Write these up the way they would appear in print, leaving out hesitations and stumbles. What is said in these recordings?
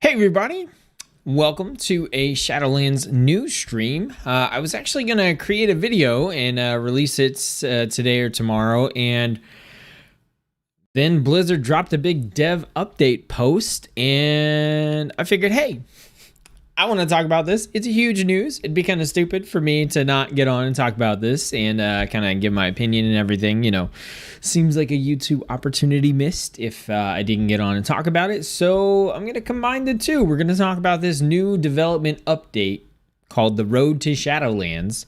Hey everybody, welcome to a Shadowlands news stream. I was actually going to create a video and release it today or tomorrow, and then Blizzard dropped a big dev update post, and I figured, hey, I want to talk about this. It's a huge news. It'd be kind of stupid for me to not get on and talk about this and kind of give my opinion and everything. You know, seems like a YouTube opportunity missed if I didn't get on and talk about it. So I'm going to combine the two. We're going to talk about this new development update called The Road to Shadowlands.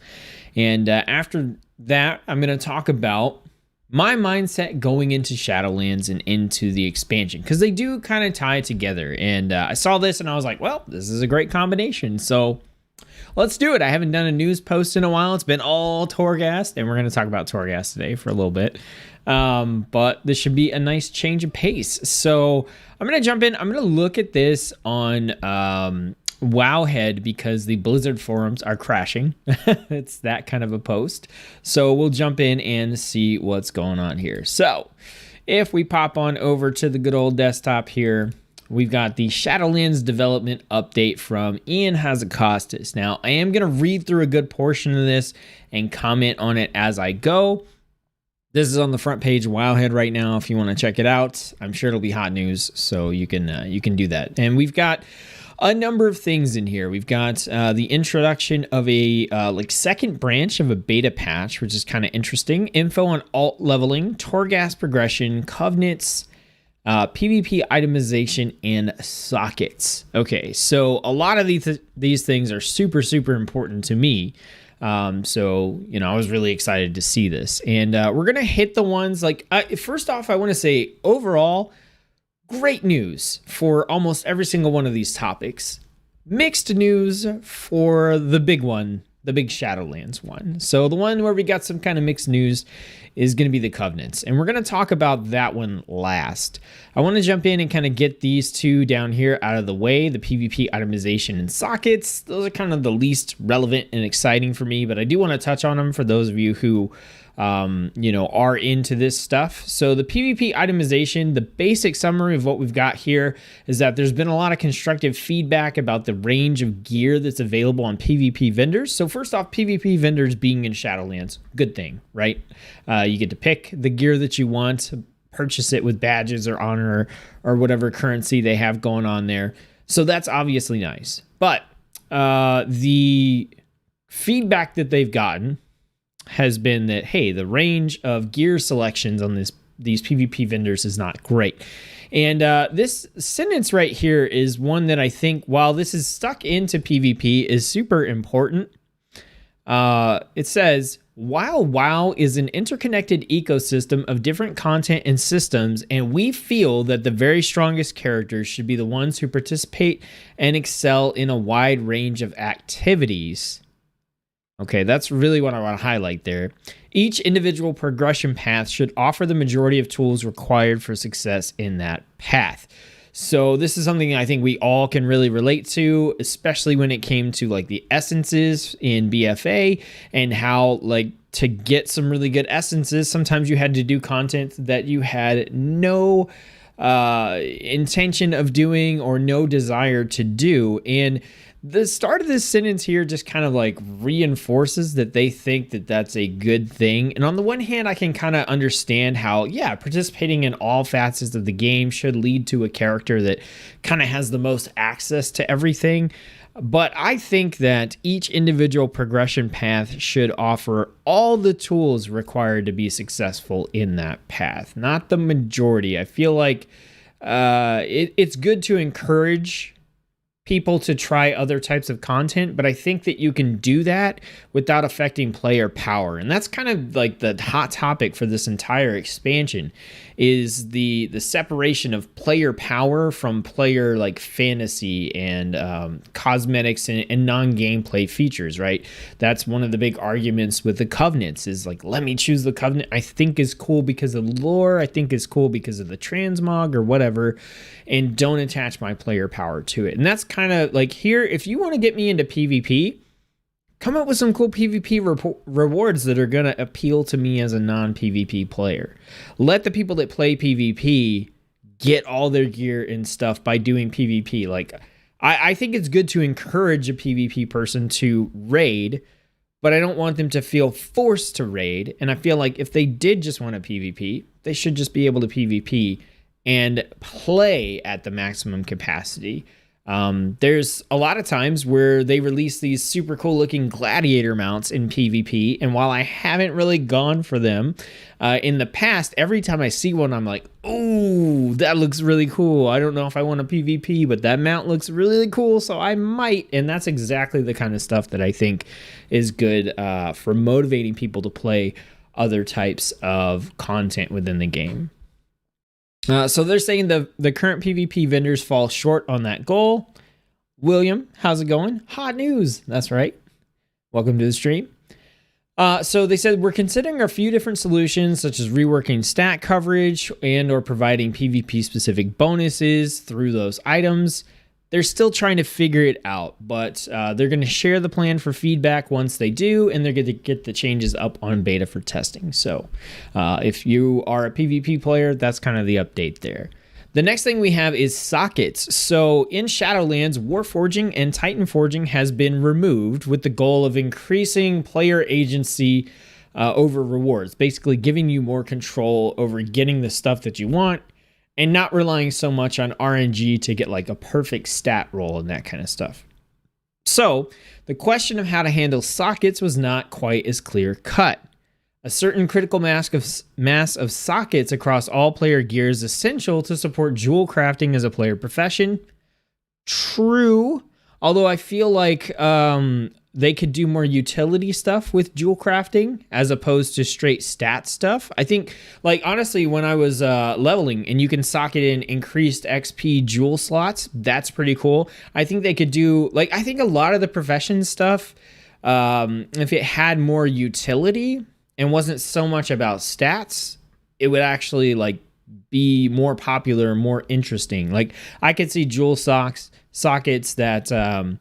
And after that, I'm going to talk about my mindset going into Shadowlands and into the expansion, because they do kind of tie together. And I saw this and I was like, well, this is a great combination. So let's do it. I haven't done a news post in a while. It's been all Torghast, and we're going to talk about Torghast today for a little bit. But this should be a nice change of pace. So I'm going to jump in. I'm going to look at this on Wowhead because the Blizzard forums are crashing. It's that kind of a post. So we'll jump in and see what's going on here. So if we pop on over to the good old desktop here, we've got the Shadowlands development update from Ian Hazzikostas. Now, I am going to read through a good portion of this and comment on it as I go. This is on the front page of Wowhead right now. If you want to check it out, I'm sure it'll be hot news, so you can do that. And we've got a number of things in here. We've got the introduction of a second branch of a beta patch, which is kind of interesting. Info on alt leveling, Torghast progression, covenants, PvP itemization, and sockets. Okay, so a lot of these things are super, super important to me. So, you know, I was really excited to see this. And we're going to hit the ones first off, I want to say overall, great news for almost every single one of these topics. Mixed news for the big one, the big Shadowlands one. So the one where we got some kind of mixed news is going to be the covenants. And we're going to talk about that one last. I want to jump in and kind of get these two down here out of the way. The PvP itemization and sockets. Those are kind of the least relevant and exciting for me, but I do want to touch on them for those of you who are into this stuff. So the PvP itemization, the basic summary of what we've got here is that there's been a lot of constructive feedback about the range of gear that's available on PvP vendors. So first off, PvP vendors being in Shadowlands, good thing, right? You get to pick the gear that you want, purchase it with badges or honor or whatever currency they have going on there. So that's obviously nice. But the feedback that they've gotten has been that, hey, the range of gear selections on these PvP vendors is not great. And this sentence right here is one that I think, while this is stuck into PvP, is super important. It says, while WoW is an interconnected ecosystem of different content and systems, and we feel that the very strongest characters should be the ones who participate and excel in a wide range of activities. Okay, that's really what I want to highlight there. Each individual progression path should offer the majority of tools required for success in that path. So this is something I think we all can really relate to, especially when it came to like the essences in BFA and how to get some really good essences, sometimes you had to do content that you had no intention of doing or no desire to do. And the start of this sentence here just kind of reinforces that they think that that's a good thing. And on the one hand, I can kind of understand how, yeah, participating in all facets of the game should lead to a character that kind of has the most access to everything. But I think that each individual progression path should offer all the tools required to be successful in that path, not the majority. I feel like it's good to encourage people to try other types of content, but I think that you can do that without affecting player power. And that's kind of like the hot topic for this entire expansion, is the separation of player power from player fantasy and cosmetics and non-gameplay features, right? That's one of the big arguments with the covenants is let me choose the covenant I think is cool because of lore, I think is cool because of the transmog or whatever, and don't attach my player power to it. And that's kind of here, if you want to get me into PvP, come up with some cool PvP rewards that are going to appeal to me as a non-PvP player. Let the people that play PvP get all their gear and stuff by doing PvP. Like, I think it's good to encourage a PvP person to raid, but I don't want them to feel forced to raid. And I feel like if they did just want to PvP, they should just be able to PvP and play at the maximum capacity. There's a lot of times where they release these super cool looking gladiator mounts in PvP, and while I haven't really gone for them in the past, every time I see one, I'm like, oh, that looks really cool. I don't know if I want a PvP, but that mount looks really cool, so I might. And that's exactly the kind of stuff that I think is good for motivating people to play other types of content within the game. So they're saying the current PvP vendors fall short on that goal. William, how's it going? Hot news. That's right. Welcome to the stream. So they said, we're considering a few different solutions, such as reworking stat coverage and or providing PvP specific bonuses through those items. They're still trying to figure it out, but they're going to share the plan for feedback once they do, and they're going to get the changes up on beta for testing. So if you are a PvP player, that's kind of the update there. The next thing we have is sockets. So in Shadowlands, Warforging and Titan Forging has been removed with the goal of increasing player agency over rewards, basically giving you more control over getting the stuff that you want, and not relying so much on RNG to get like a perfect stat roll and that kind of stuff. So the question of how to handle sockets was not quite as clear cut. A certain critical mass of sockets across all player gear is essential to support jewel crafting as a player profession. True, although I feel like they could do more utility stuff with jewel crafting as opposed to straight stat stuff. I think, like, honestly, when I was leveling and you can socket in increased XP jewel slots, that's pretty cool. I think they could do, like, I think a lot of the profession stuff, if it had more utility and wasn't so much about stats, it would actually, like, be more popular, more interesting. Like, I could see jewel sockets that,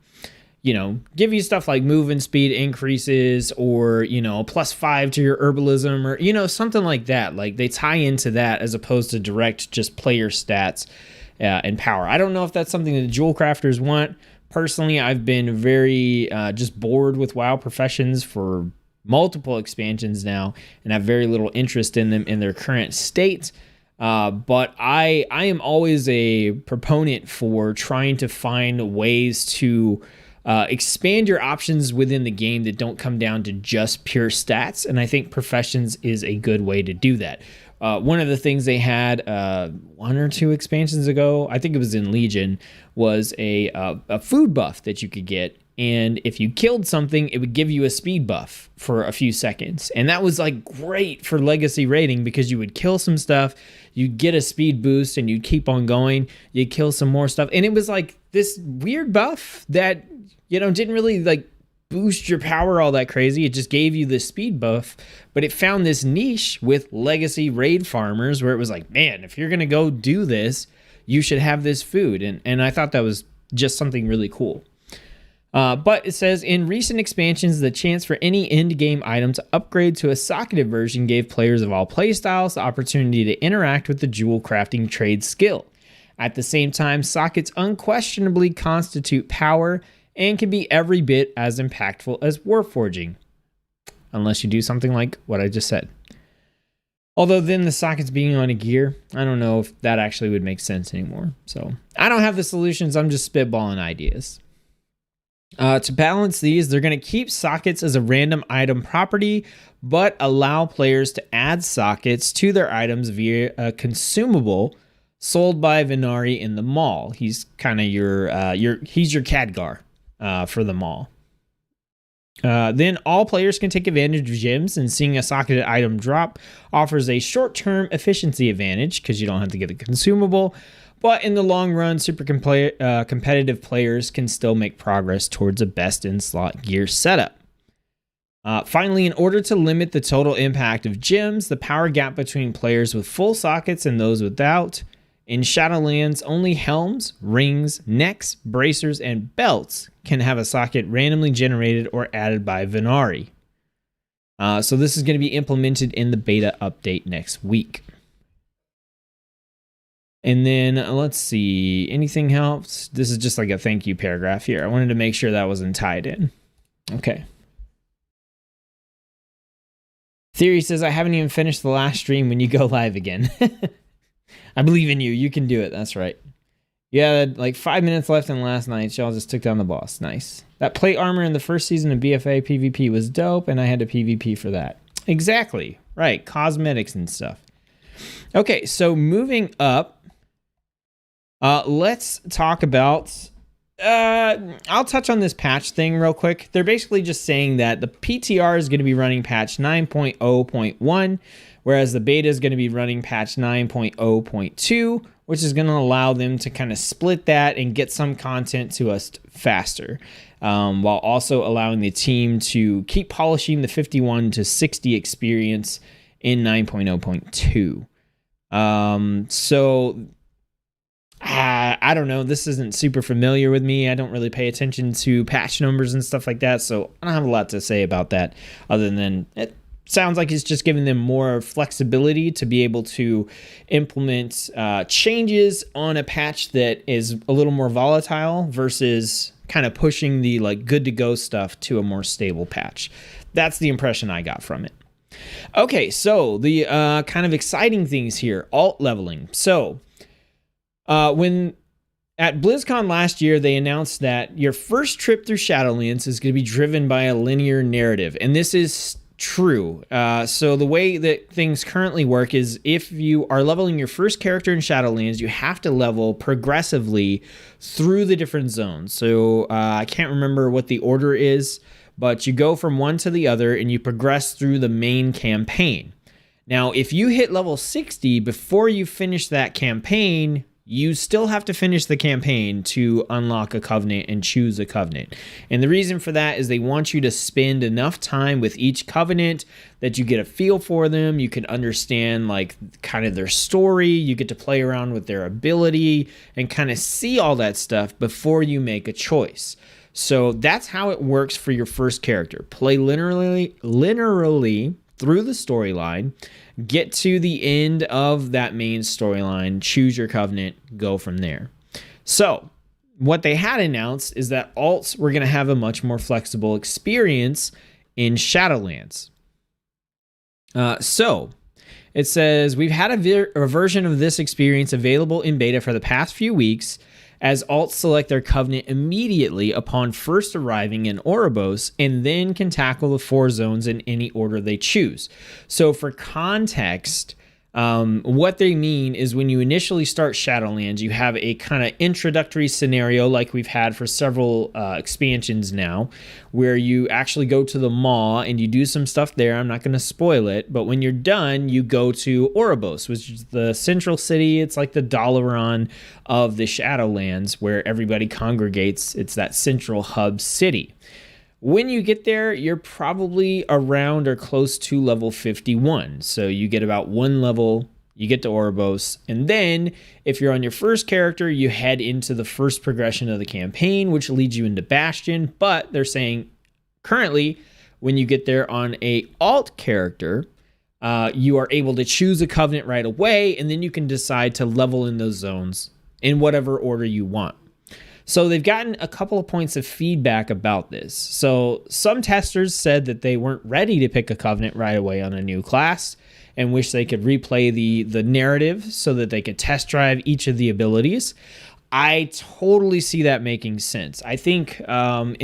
you know, give you stuff like movement speed increases, or, you know, +5 to your herbalism, or, you know, something like that. Like, they tie into that as opposed to direct just player stats and power. I don't know if that's something that the jewel crafters want. Personally, I've been very just bored with WoW professions for multiple expansions now, and have very little interest in them in their current state. But I am always a proponent for trying to find ways to expand your options within the game that don't come down to just pure stats, and I think professions is a good way to do that. One of the things they had 1 or 2 expansions ago, I think it was in Legion, was a food buff that you could get, and if you killed something, it would give you a speed buff for a few seconds, and that was like great for legacy raiding, because you would kill some stuff, you'd get a speed boost, and you'd keep on going, you'd kill some more stuff, and it was like this weird buff that, you know, didn't really like boost your power all that crazy. It just gave you the speed buff, but it found this niche with legacy raid farmers where it was like, man, if you're going to go do this, you should have this food. And I thought that was just something really cool. But it says, in recent expansions, the chance for any endgame item to upgrade to a socketed version gave players of all playstyles the opportunity to interact with the jewel crafting trade skill. At the same time, sockets unquestionably constitute power and can be every bit as impactful as warforging, unless you do something like what I just said. Although then the sockets being on a gear, I don't know if that actually would make sense anymore. So I don't have the solutions, I'm just spitballing ideas. To balance these, they're going to keep sockets as a random item property, but allow players to add sockets to their items via a consumable sold by Venari in the mall. He's kind of your Khadgar for the mall. Then all players can take advantage of gems, and seeing a socketed item drop offers a short-term efficiency advantage because you don't have to get a consumable. But in the long run, super competitive players can still make progress towards a best-in-slot gear setup. Finally, in order to limit the total impact of gems, the power gap between players with full sockets and those without, in Shadowlands, only helms, rings, necks, bracers, and belts can have a socket randomly generated or added by Venari. So this is going to be implemented in the beta update next week. And then let's see, anything helps? This is just like a thank you paragraph here. I wanted to make sure that wasn't tied in. Okay. Theory says, I haven't even finished the last stream when you go live again. I believe in you. You can do it. That's right. You had like 5 minutes left in last night. Y'all just took down the boss. Nice. That plate armor in the first season of BFA PvP was dope, and I had to PvP for that. Exactly. Right. Cosmetics and stuff. Okay, so moving up, let's talk about... I'll touch on this patch thing real quick. They're basically just saying that the PTR is going to be running patch 9.0.1, whereas the beta is going to be running patch 9.0.2, which is going to allow them to kind of split that and get some content to us faster, while also allowing the team to keep polishing the 51 to 60 experience in 9.0.2. So I don't know. This isn't super familiar with me. I don't really pay attention to patch numbers and stuff like that, so I don't have a lot to say about that other than it sounds like it's just giving them more flexibility to be able to implement changes on a patch that is a little more volatile versus kind of pushing the like good to go stuff to a more stable patch. That's the impression I got from it. Okay, so the kind of exciting things here, alt leveling. So when at BlizzCon last year, they announced that your first trip through Shadowlands is going to be driven by a linear narrative. And this is true. So the way that things currently work is if you are leveling your first character in Shadowlands, you have to level progressively through the different zones. So I can't remember what the order is, but you go from one to the other and you progress through the main campaign. Now, if you hit level 60 before you finish that campaign, you still have to finish the campaign to unlock a covenant and choose a covenant. And the reason for that is they want you to spend enough time with each covenant that you get a feel for them. You can understand like kind of their story. You get to play around with their ability and kind of see all that stuff before you make a choice. So that's how it works for your first character. Play linearly through the storyline, get to the end of that main storyline, choose your covenant, go from there. So what they had announced is that alts were going to have a much more flexible experience in Shadowlands. So it says, we've had a version of this experience available in beta for the past few weeks, as alts select their covenant immediately upon first arriving in Oribos and then can tackle the 4 zones in any order they choose. So for context, what they mean is when you initially start Shadowlands, you have a kind of introductory scenario like we've had for several expansions now, where you actually go to the Maw and you do some stuff there. I'm not going to spoil it, but when you're done, you go to Oribos, which is the central city. It's like the Dalaran of the Shadowlands where everybody congregates. It's that central hub city. When you get there, you're probably around or close to level 51. So you get about 1 level, you get to Oribos, and then if you're on your first character, you head into the first progression of the campaign, which leads you into Bastion. But they're saying currently, when you get there on a alt character, you are able to choose a covenant right away, and then you can decide to level in those zones in whatever order you want. So they've gotten a couple of points of feedback about this. So some testers said that they weren't ready to pick a covenant right away on a new class and wish they could replay the narrative so that they could test drive each of the abilities. I totally see that making sense. I think in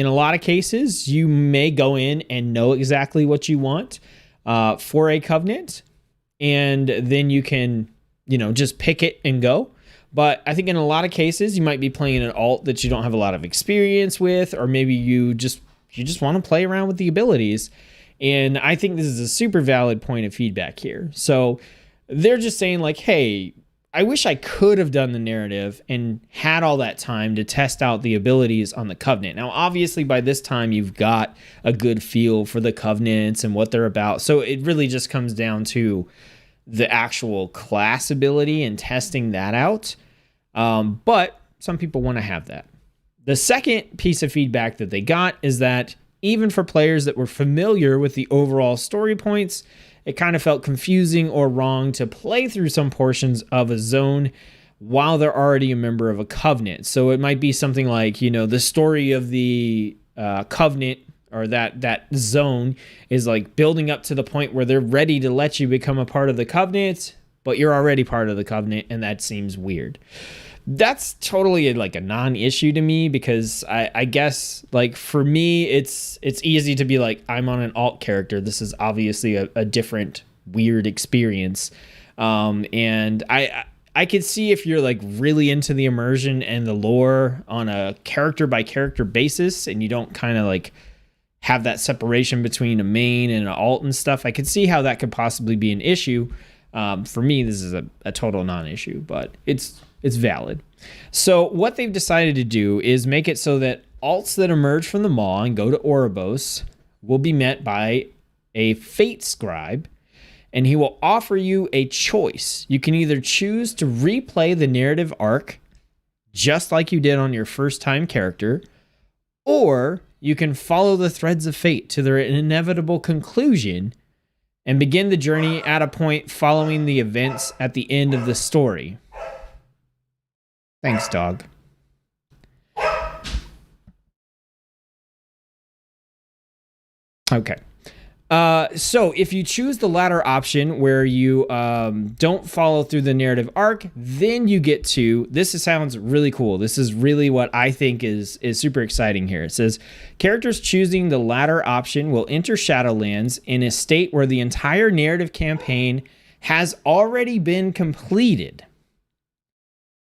a lot of cases, you may go in and know exactly what you want for a covenant, and then you can, just pick it and go. But I think in a lot of cases, you might be playing an alt that you don't have a lot of experience with, or maybe you just want to play around with the abilities. And I think this is a super valid point of feedback here. So they're just saying like, hey, I wish I could have done the narrative and had all that time to test out the abilities on the Covenant. Now, obviously, by this time, you've got a good feel for the Covenants and what they're about. So it really just comes down to the actual class ability and testing that out. But some people want to have that. The second piece of feedback that they got is that even for players that were familiar with the overall story points, it kind of felt confusing or wrong to play through some portions of a zone while they're already a member of a covenant. So it might be something like, you know, the story of the covenant or that zone is like building up to the point where they're ready to let you become a part of the covenant, but you're already part of the covenant, and that seems weird. That's totally like a non-issue to me, because I guess like for me it's easy to be like, I'm on an alt character. This is obviously a different weird experience. And I could see if you're like really into the immersion and the lore on a character by character basis, and you don't kind of like have that separation between a main and an alt and stuff, I could see how that could possibly be an issue. For me, this is a total non-issue, but it's valid. So what they've decided to do is make it so that alts that emerge from the maw and go to Ouroboros will be met by a fate scribe, and he will offer you a choice. You can either choose to replay the narrative arc just like you did on your first time character, or you can follow the threads of fate to their inevitable conclusion and begin the journey at a point following the events at the end of the story. Thanks, dog. Okay. So if you choose the latter option where you don't follow through the narrative arc, then you get to, this sounds really cool. This is really what I think is super exciting here. It says, characters choosing the latter option will enter Shadowlands in a state where the entire narrative campaign has already been completed.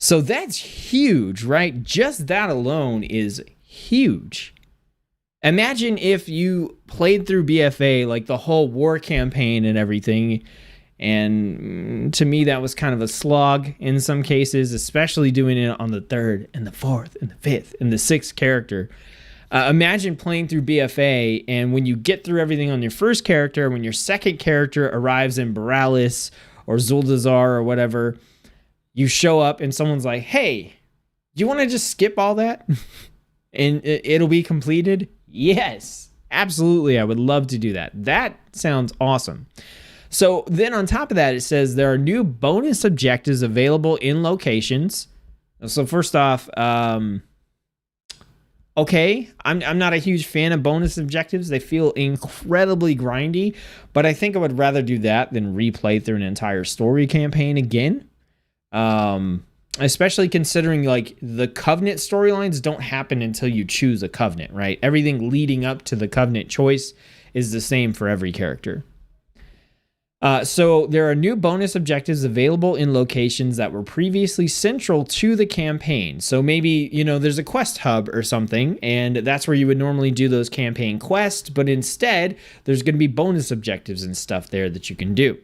So that's huge, right? Just that alone is huge. Imagine if you played through BFA, like the whole war campaign and everything, and to me that was kind of a slog in some cases, especially doing it on the 3rd and the 4th and the 5th and the 6th character. Imagine playing through BFA, and when you get through everything on your first character, when your second character arrives in Borealis or Zuldazar or whatever, you show up and someone's like, hey, do you want to just skip all that? And it'll be completed? Yes, absolutely. I would love to do that. That sounds awesome. So then on top of that, it says there are new bonus objectives available in locations. So first off, okay, I'm not a huge fan of bonus objectives. They feel incredibly grindy, but I think I would rather do that than replay through an entire story campaign again. Especially considering like the covenant storylines don't happen until you choose a covenant, right? Everything leading up to the covenant choice is the same for every character. So there are new bonus objectives available in locations that were previously central to the campaign. So maybe, you know, there's a quest hub or something, and that's where you would normally do those campaign quests, but instead there's going to be bonus objectives and stuff there that you can do.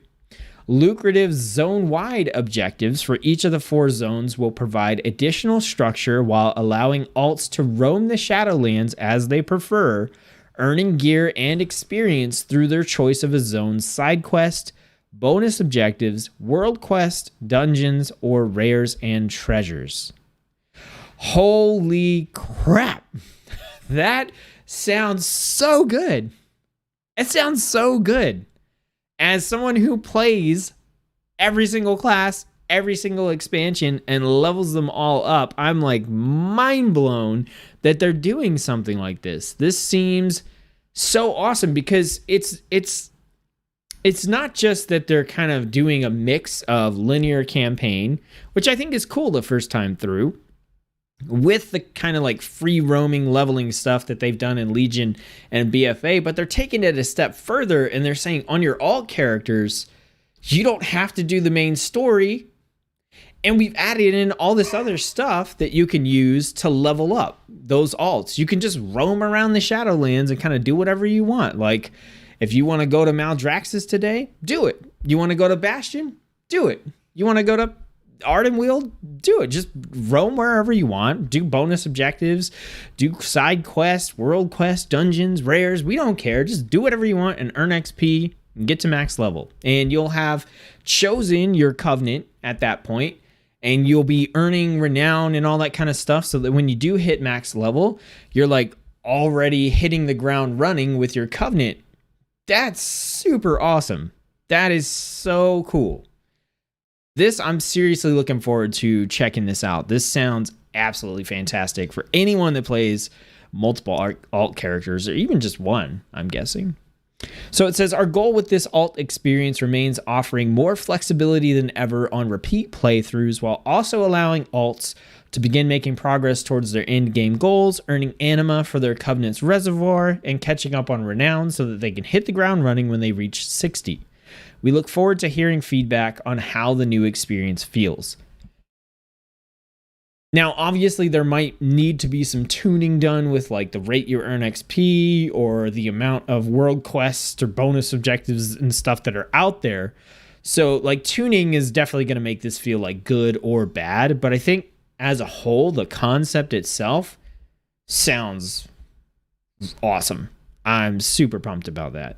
Lucrative zone-wide objectives for each of the 4 zones will provide additional structure while allowing alts to roam the Shadowlands as they prefer, earning gear and experience through their choice of a zone's side quest, bonus objectives, world quest, dungeons, or rares and treasures. Holy crap. That sounds so good. It sounds so good. As someone who plays every single class, every single expansion, and levels them all up, I'm like mind blown that they're doing something like this. This seems so awesome because it's not just that they're kind of doing a mix of linear campaign, which I think is cool the first time through, with the kind of like free roaming leveling stuff that they've done in Legion and BFA, but they're taking it a step further and they're saying on your alt characters, you don't have to do the main story. And we've added in all this other stuff that you can use to level up those alts. You can just roam around the Shadowlands and kind of do whatever you want. Like if you want to go to Maldraxxus today, do it. You want to go to Bastion? Do it. You want to go to Ardenweald? Do it. Just roam wherever you want. Do bonus objectives. Do side quests, world quests, dungeons, rares. We don't care. Just do whatever you want and earn XP and get to max level. And you'll have chosen your covenant at that point, and you'll be earning renown and all that kind of stuff so that when you do hit max level, you're like already hitting the ground running with your covenant. That's super awesome. That is so cool. This, I'm seriously looking forward to checking this out. This sounds absolutely fantastic for anyone that plays multiple alt characters, or even just one, I'm guessing. So it says, our goal with this alt experience remains offering more flexibility than ever on repeat playthroughs, while also allowing alts to begin making progress towards their end game goals, earning anima for their Covenant's reservoir, and catching up on renown so that they can hit the ground running when they reach 60. We look forward to hearing feedback on how the new experience feels. Now, obviously, there might need to be some tuning done with like the rate you earn XP or the amount of world quests or bonus objectives and stuff that are out there. So like tuning is definitely going to make this feel like good or bad. But I think as a whole, the concept itself sounds awesome. I'm super pumped about that.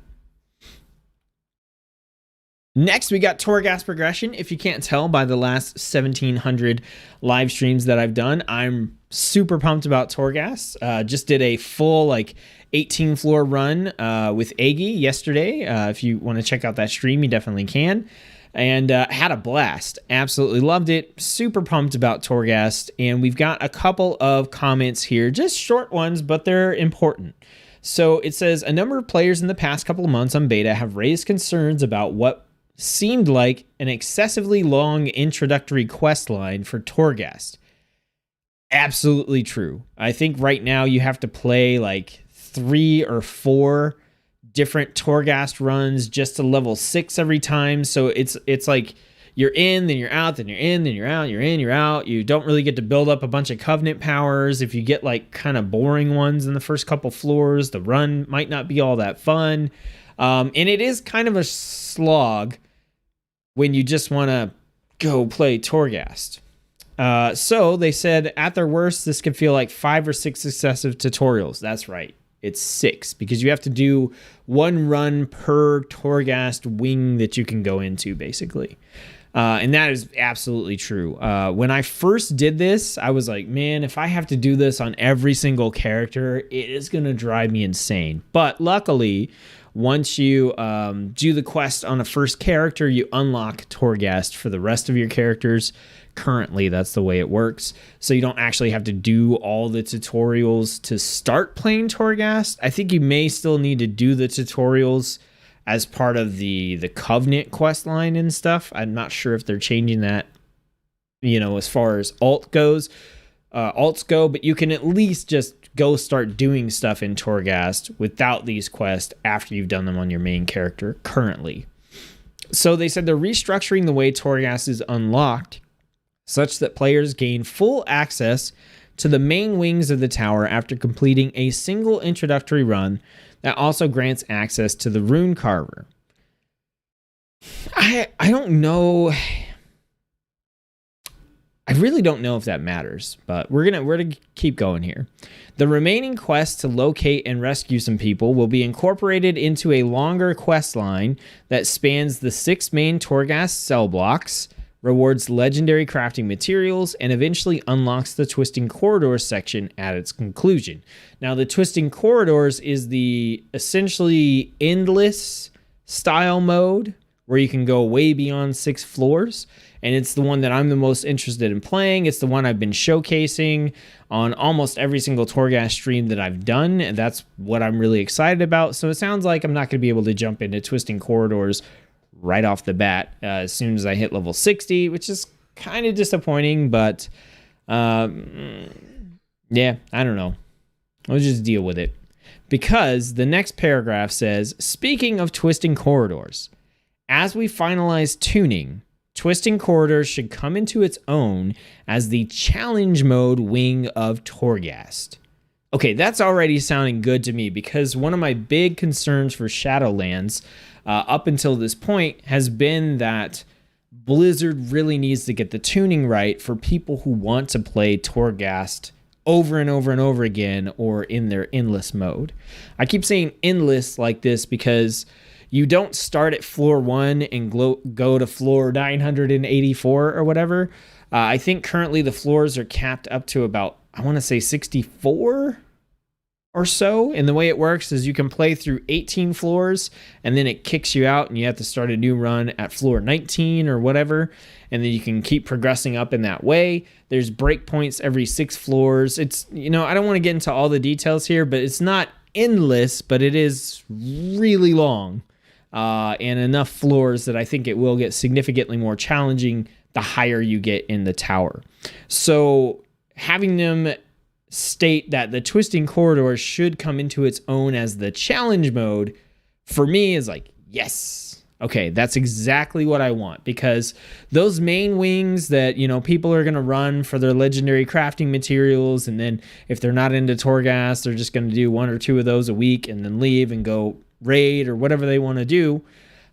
Next, we got Torghast progression. If you can't tell by the last 1,700 live streams that I've done, I'm super pumped about Torghast. Just did a full like 18 floor run with Aggie yesterday. If you want to check out that stream, you definitely can. And had a blast. Absolutely loved it. Super pumped about Torghast. And we've got a couple of comments here, just short ones, but they're important. So it says, a number of players in the past couple of months on beta have raised concerns about what seemed like an excessively long introductory quest line for Torghast. Absolutely true. I think right now you have to play like 3 or 4 different Torghast runs just to level 6 every time. So it's like you're in, then you're out, then you're in, then you're out, you're in, you're out. You don't really get to build up a bunch of Covenant powers. If you get like kind of boring ones in the first couple floors, the run might not be all that fun. And it is kind of a slog when you just want to go play Torghast. So they said at their worst, this could feel like 5 or 6 successive tutorials. That's right. It's 6 because you have to do 1 run per Torghast wing that you can go into, basically. And that is absolutely true. When I first did this, I was like, man, if I have to do this on every single character, it is going to drive me insane. But luckily, once you do the quest on a first character, you unlock Torghast for the rest of your characters. Currently, that's the way it works. So you don't actually have to do all the tutorials to start playing Torghast. I think you may still need to do the tutorials as part of the Covenant quest line and stuff. I'm not sure if they're changing that, as far as alts go, but you can at least just go start doing stuff in Torghast without these quests after you've done them on your main character currently. So they said they're restructuring the way Torghast is unlocked such that players gain full access to the main wings of the tower after completing a single introductory run that also grants access to the Rune Carver. I don't know. I really don't know if that matters, but we're gonna keep going here. The remaining quests to locate and rescue some people will be incorporated into a longer quest line that spans the 6 main Torghast cell blocks, rewards legendary crafting materials, and eventually unlocks the Twisting Corridors section at its conclusion. Now, the Twisting Corridors is the essentially endless style mode where you can go way beyond 6 floors, and it's the one that I'm the most interested in playing. It's the one I've been showcasing on almost every single Torghast stream that I've done, and that's what I'm really excited about. So it sounds like I'm not going to be able to jump into Twisting Corridors right off the bat as soon as I hit level 60, which is kind of disappointing, but yeah, I don't know. I'll just deal with it. Because the next paragraph says, speaking of Twisting Corridors, as we finalize tuning, Twisting Corridors should come into its own as the challenge mode wing of Torghast. Okay, that's already sounding good to me, because one of my big concerns for Shadowlands up until this point has been that Blizzard really needs to get the tuning right for people who want to play Torghast over and over and over again, or in their endless mode. I keep saying endless like this because you don't start at floor 1 and go to floor 984 or whatever. I think currently the floors are capped up to about, I want to say 64. or so. And the way it works is you can play through 18 floors and then it kicks you out and you have to start a new run at floor 19 or whatever. And then you can keep progressing up in that way. There's breakpoints every 6 floors. It's, I don't want to get into all the details here, but it's not endless, but it is really long. And enough floors that I think it will get significantly more challenging the higher you get in the tower. So having them state that the twisting corridor should come into its own as the challenge mode, for me is like, yes. Okay, that's exactly what I want, because those main wings that, people are going to run for their legendary crafting materials, and then if they're not into Torghast, they're just going to do 1 or 2 of those a week and then leave and go raid or whatever they want to do.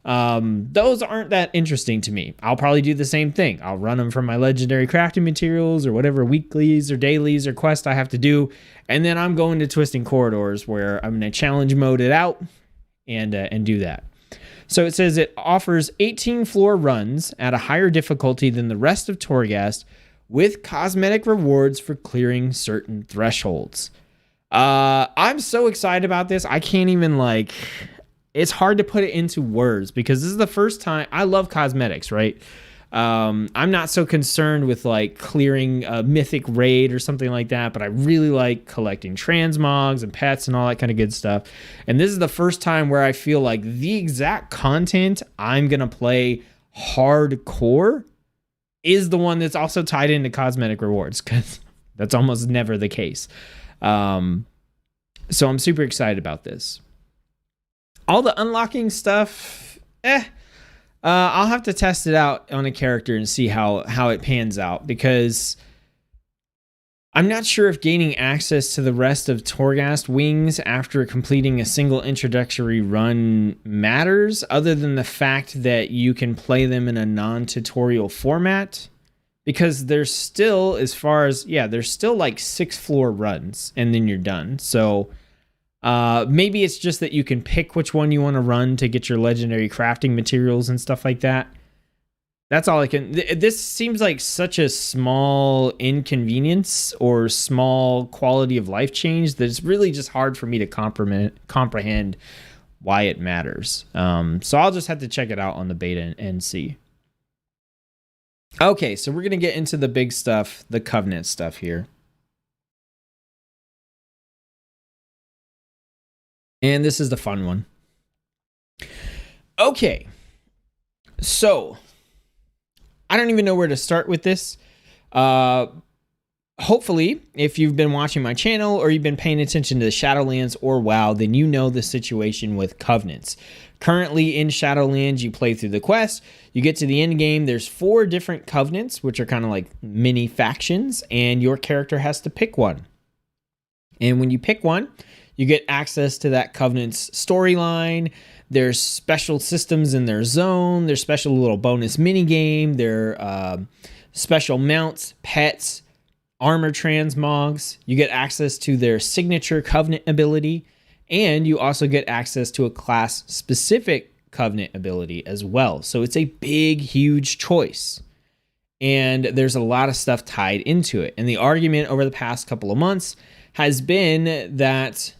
Those aren't that interesting to me. I'll probably do the same thing. I'll run them from my legendary crafting materials or whatever weeklies or dailies or quests I have to do, and then I'm going to twisting corridors where I'm going to challenge mode it out and do that. So it says it offers 18 floor runs at a higher difficulty than the rest of Torghast with cosmetic rewards for clearing certain thresholds. I'm so excited about this. I can't even it's hard to put it into words because this is the first time. I love cosmetics, right? I'm not so concerned with clearing a mythic raid or something like that, but I really like collecting transmogs and pets and all that kind of good stuff. And this is the first time where I feel like the exact content I'm going to play hardcore is the one that's also tied into cosmetic rewards, because that's almost never the case. So I'm super excited about this. All the unlocking stuff, I'll have to test it out on a character and see how it pans out, because I'm not sure if gaining access to the rest of Torghast wings after completing a single introductory run matters, other than the fact that you can play them in a non-tutorial format, because there's still, there's still 6 floor runs and then you're done. So maybe it's just that you can pick which one you want to run to get your legendary crafting materials and stuff like that. That's all I can. This seems like such a small inconvenience or small quality of life change that it's really just hard for me to comprehend why it matters. So I'll just have to check it out on the beta and see. Okay, so we're going to get into the big stuff, the Covenant stuff here. And this is the fun one. Okay. So, I don't even know where to start with this. Hopefully, if you've been watching my channel or you've been paying attention to Shadowlands or WoW, then you know the situation with Covenants. Currently in Shadowlands, you play through the quest, you get to the end game, there's 4 different Covenants, which are kind of like mini factions, and your character has to pick one. And when you pick one, you get access to that Covenant's storyline. There's special systems in their zone. There's special little bonus mini game. There special mounts, pets, armor transmogs. You get access to their signature Covenant ability, and you also get access to a class-specific Covenant ability as well. So it's a big, huge choice. And there's a lot of stuff tied into it. And the argument over the past couple of months has been that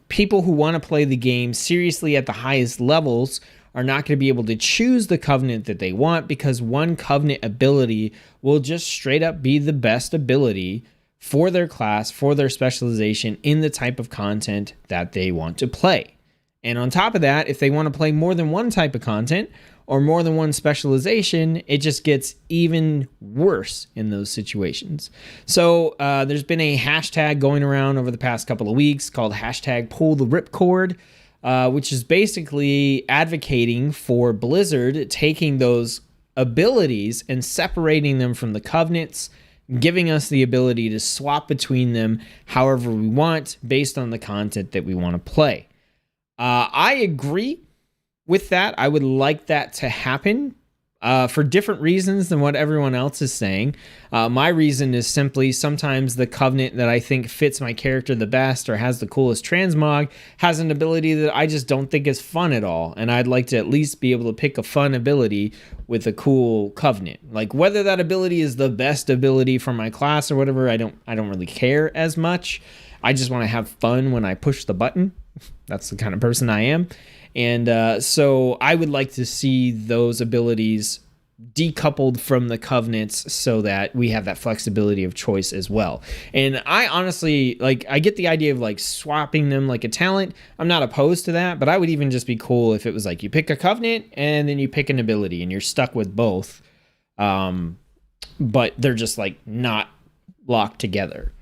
people who want to play the game seriously at the highest levels are not going to be able to choose the Covenant that they want, because one Covenant ability will just straight up be the best ability for their class, for their specialization in the type of content that they want to play. And on top of that, if they want to play more than one type of content or more than one specialization, it just gets even worse in those situations. So there's been a hashtag going around over the past couple of weeks called hashtag pull the ripcord, which is basically advocating for Blizzard taking those abilities and separating them from the Covenants, giving us the ability to swap between them however we want based on the content that we want to play. I agree with that. I would like that to happen for different reasons than what everyone else is saying. My reason is simply sometimes the Covenant that I think fits my character the best or has the coolest transmog has an ability that I just don't think is fun at all. And I'd like to at least be able to pick a fun ability with a cool Covenant. Like whether that ability is the best ability for my class or whatever, I don't really care as much. I just want to have fun when I push the button. That's the kind of person I am. And so I would like to see those abilities decoupled from the covenants so that we have that flexibility of choice as well. And I honestly, like, I get the idea of like swapping them like a talent. I'm not opposed to that, but I would even just be cool if it was like you pick a covenant and then you pick an ability and you're stuck with both. But they're just like not locked together.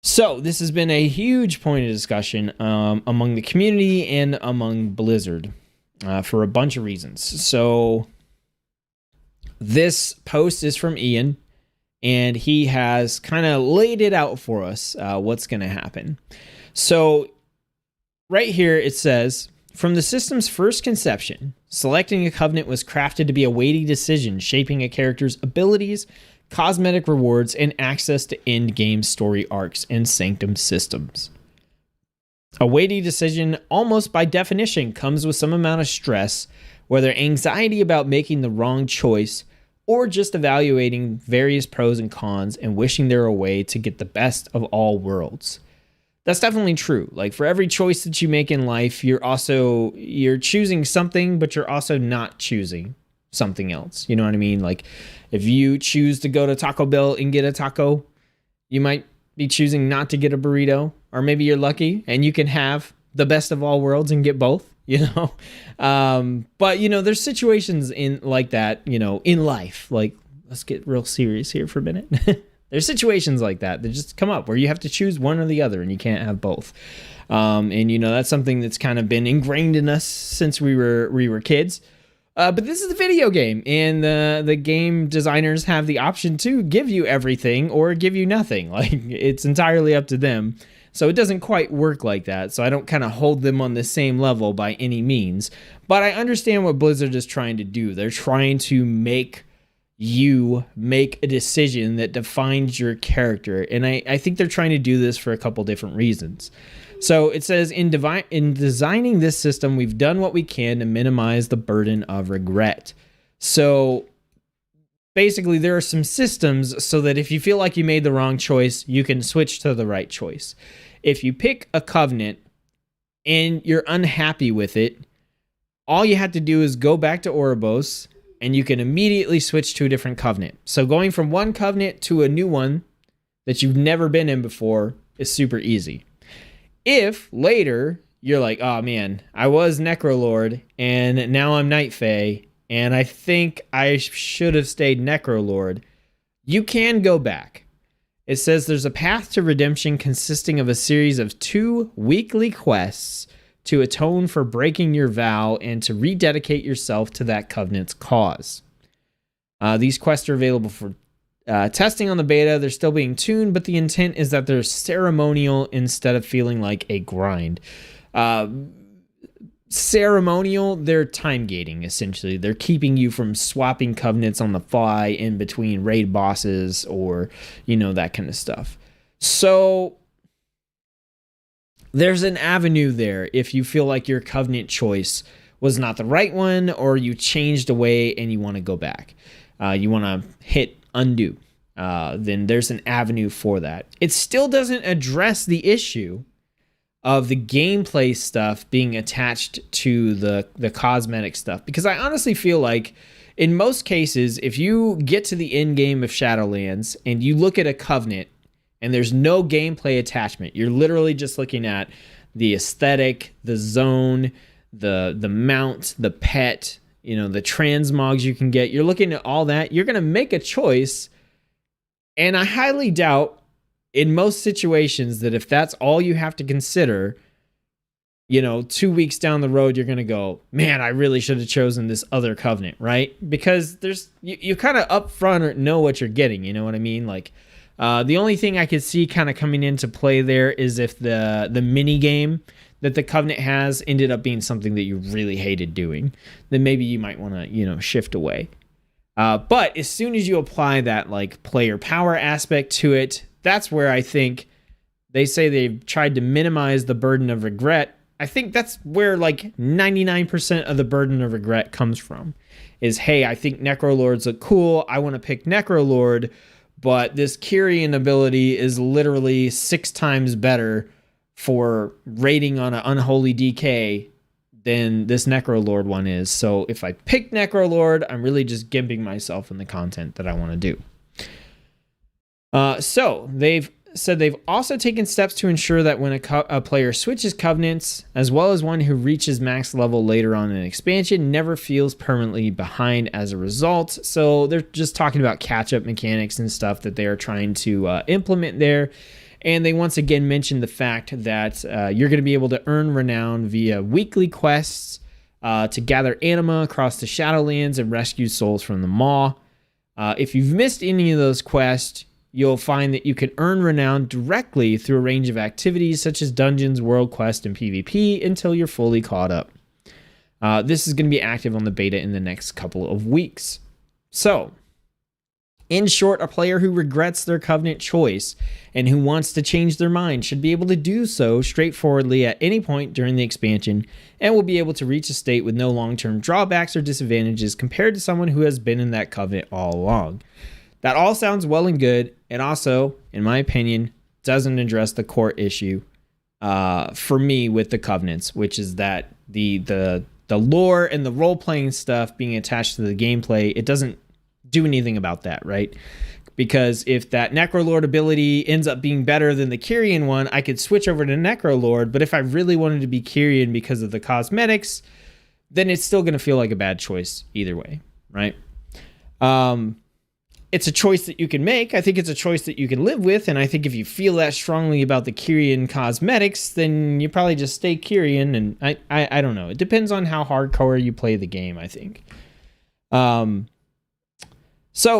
So this has been a huge point of discussion among the community and among Blizzard for a bunch of reasons. So this post is from Ian, and he has kind of laid it out for us, what's going to happen. So right here it says, from the system's first conception, selecting a covenant was crafted to be a weighty decision, shaping a character's abilities, cosmetic rewards, and access to endgame story arcs and sanctum systems. A weighty decision, almost by definition, comes with some amount of stress, whether anxiety about making the wrong choice or just evaluating various pros and cons and wishing there were a way to get the best of all worlds. That's definitely true. Like, for every choice that you make in life, you're choosing something, but you're also not choosing something else. You know what I mean? Like, if you choose to go to Taco Bell and get a taco, you might be choosing not to get a burrito, or maybe you're lucky and you can have the best of all worlds and get both, you know? But, you know, there's situations in like that, you know, in life. Like, let's get real serious here for a minute. There's situations like that just come up where you have to choose one or the other and you can't have both. And, you know, that's something that's kind of been ingrained in us since we were kids. But this is a video game, and the game designers have the option to give you everything or give you nothing. Like, it's entirely up to them. So it doesn't quite work like that. So I don't kind of hold them on the same level by any means. But I understand what Blizzard is trying to do. They're trying to make you make a decision that defines your character. And I think they're trying to do this for a couple different reasons. So it says, in designing this system, we've done what we can to minimize the burden of regret. So basically, there are some systems so that if you feel like you made the wrong choice, you can switch to the right choice. If you pick a covenant and you're unhappy with it, all you have to do is go back to Oribos and you can immediately switch to a different covenant. So going from one covenant to a new one that you've never been in before is super easy. If later you're like, oh man, I was Necrolord and now I'm Night Fae, and I think I should have stayed Necrolord, you can go back. It says there's a path to redemption consisting of a series of 2 weekly quests to atone for breaking your vow and to rededicate yourself to that covenant's cause. These quests are available for testing on the beta. They're still being tuned, but the intent is that they're ceremonial instead of feeling like a grind. Ceremonial, they're time gating, essentially. They're keeping you from swapping covenants on the fly in between raid bosses or, you know, that kind of stuff. So there's an avenue there if you feel like your covenant choice was not the right one, or you changed away and you want to go back. You want to hit undo. Then there's an avenue for that. It still doesn't address the issue of the gameplay stuff being attached to the cosmetic stuff, because I honestly feel like in most cases, if you get to the end game of Shadowlands and you look at a covenant and there's no gameplay attachment, you're literally just looking at the aesthetic, the zone, the mount, the pet, you know, the transmogs you can get, you're looking at all that, you're going to make a choice. And I highly doubt in most situations that if that's all you have to consider, you know, 2 weeks down the road, you're going to go, man, I really should have chosen this other covenant, right? Because there's, you kind of upfront know what you're getting, you know what I mean? Like, the only thing I could see kind of coming into play there is if the mini game that the covenant has ended up being something that you really hated doing, then maybe you might want to, you know, shift away. But as soon as you apply that like player power aspect to it, that's where I think they say they've tried to minimize the burden of regret. I think that's where like 99% of the burden of regret comes from is, hey, I think Necrolords look cool. I want to pick Necrolord, but this Kyrian ability is literally 6 times better for raiding on an unholy DK than this Necrolord one is. So if I pick Necrolord, I'm really just gimping myself in the content that I want to do. So they've said they've also taken steps to ensure that when a player switches covenants, as well as one who reaches max level later on in an expansion, never feels permanently behind as a result. So they're just talking about catch-up mechanics and stuff that they are trying to implement there. And they once again mentioned the fact that you're going to be able to earn renown via weekly quests to gather anima across the Shadowlands and rescue souls from the Maw. If you've missed any of those quests, you'll find that you can earn renown directly through a range of activities such as dungeons, world quest, and PvP until you're fully caught up. This is going to be active on the beta in the next couple of weeks. So, in short, a player who regrets their covenant choice and who wants to change their mind should be able to do so straightforwardly at any point during the expansion and will be able to reach a state with no long-term drawbacks or disadvantages compared to someone who has been in that covenant all along. That all sounds well and good, and also, in my opinion, doesn't address the core issue for me with the covenants, which is that the lore and the role-playing stuff being attached to the gameplay, it doesn't do anything about that, right? Because if that Necrolord ability ends up being better than the Kyrian one, I could switch over to Necrolord, but if I really wanted to be Kyrian because of the cosmetics, then it's still going to feel like a bad choice either way, right? It's a choice that you can make. I think it's a choice that you can live with. And I think if you feel that strongly about the Kyrian cosmetics, then you probably just stay Kyrian. And I don't know. It depends on how hardcore you play the game, I think. So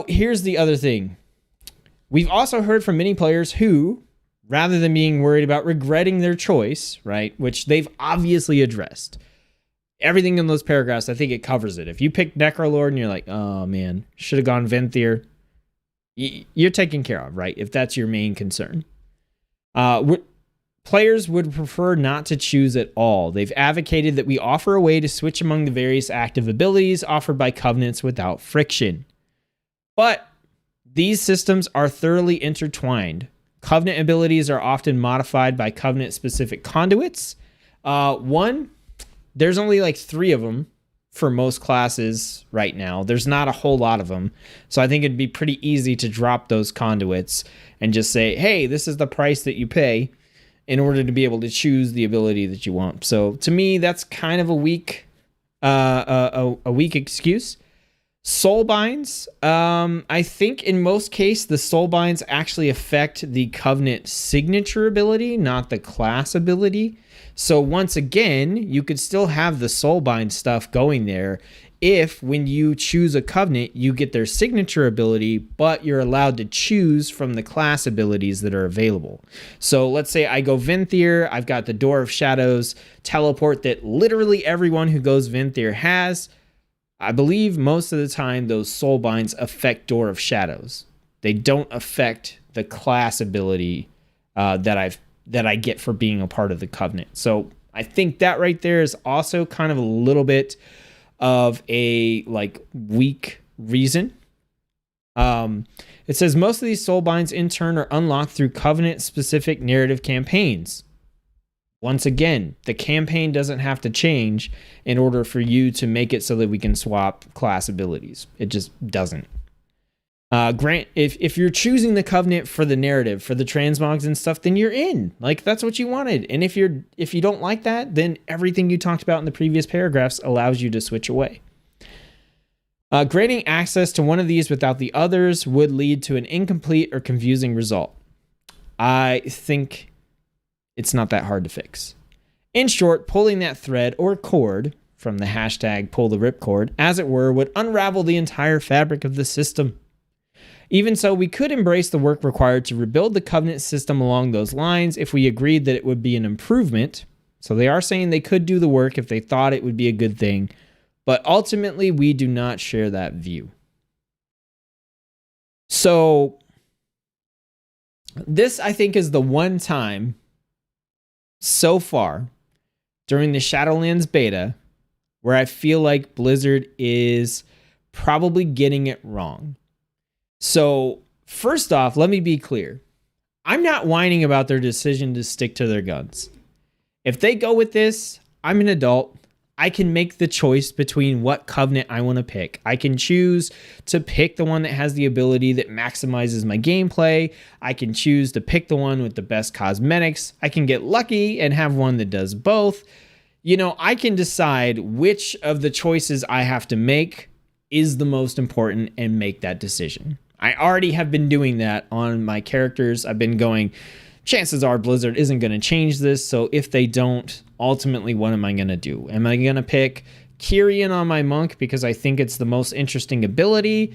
here's the other thing. We've also heard from many players who, rather than being worried about regretting their choice, right, which they've obviously addressed, everything in those paragraphs, I think it covers it. If you pick Necrolord and you're like, oh man, should have gone Venthyr, you're taken care of, right? If that's your main concern. Players would prefer not to choose at all. They've advocated that we offer a way to switch among the various active abilities offered by covenants without friction. But these systems are thoroughly intertwined. Covenant abilities are often modified by covenant-specific conduits. There's only like 3 of them for most classes right now. There's not a whole lot of them. So I think it'd be pretty easy to drop those conduits and just say, hey, this is the price that you pay in order to be able to choose the ability that you want. So to me, that's kind of a weak excuse. Soul binds. I think in most cases, the soul binds actually affect the covenant signature ability, not the class ability. So once again, you could still have the soulbind stuff going there if when you choose a covenant, you get their signature ability, but you're allowed to choose from the class abilities that are available. So let's say I go Venthyr, I've got the Door of Shadows teleport that literally everyone who goes Venthyr has. I believe most of the time those soulbinds affect Door of Shadows. They don't affect the class ability that I get for being a part of the covenant. So I think that right there is also kind of a little bit of a like weak reason. It says most of these soul binds in turn are unlocked through covenant specific narrative campaigns. Once again, the campaign doesn't have to change in order for you to make it so that we can swap class abilities. It just doesn't. If you're choosing the covenant for the narrative, for the transmogs and stuff, then you're in. Like that's what you wanted. And if you don't like that, then everything you talked about in the previous paragraphs allows you to switch away. Granting access to one of these without the others would lead to an incomplete or confusing result. I think it's not that hard to fix. In short, pulling that thread or cord from the hashtag pull the ripcord, as it were, would unravel the entire fabric of the system. Even so, we could embrace the work required to rebuild the covenant system along those lines if we agreed that it would be an improvement. So they are saying they could do the work if they thought it would be a good thing. But ultimately, we do not share that view. So this, I think, is the one time so far during the Shadowlands beta where I feel like Blizzard is probably getting it wrong. So First off, let me be clear. I'm not whining about their decision to stick to their guns. If they go with this, I'm an adult. I can make the choice between what covenant I want to pick. I can choose to pick the one that has the ability that maximizes my gameplay. I can choose to pick the one with the best cosmetics. I can get lucky and have one that does both. You know, I can decide which of the choices I have to make is the most important and make that decision. I already have been doing that on my characters. I've been going, chances are Blizzard isn't going to change this. So if they don't, ultimately, what am I going to do? Am I going to pick Kyrian on my monk because I think it's the most interesting ability,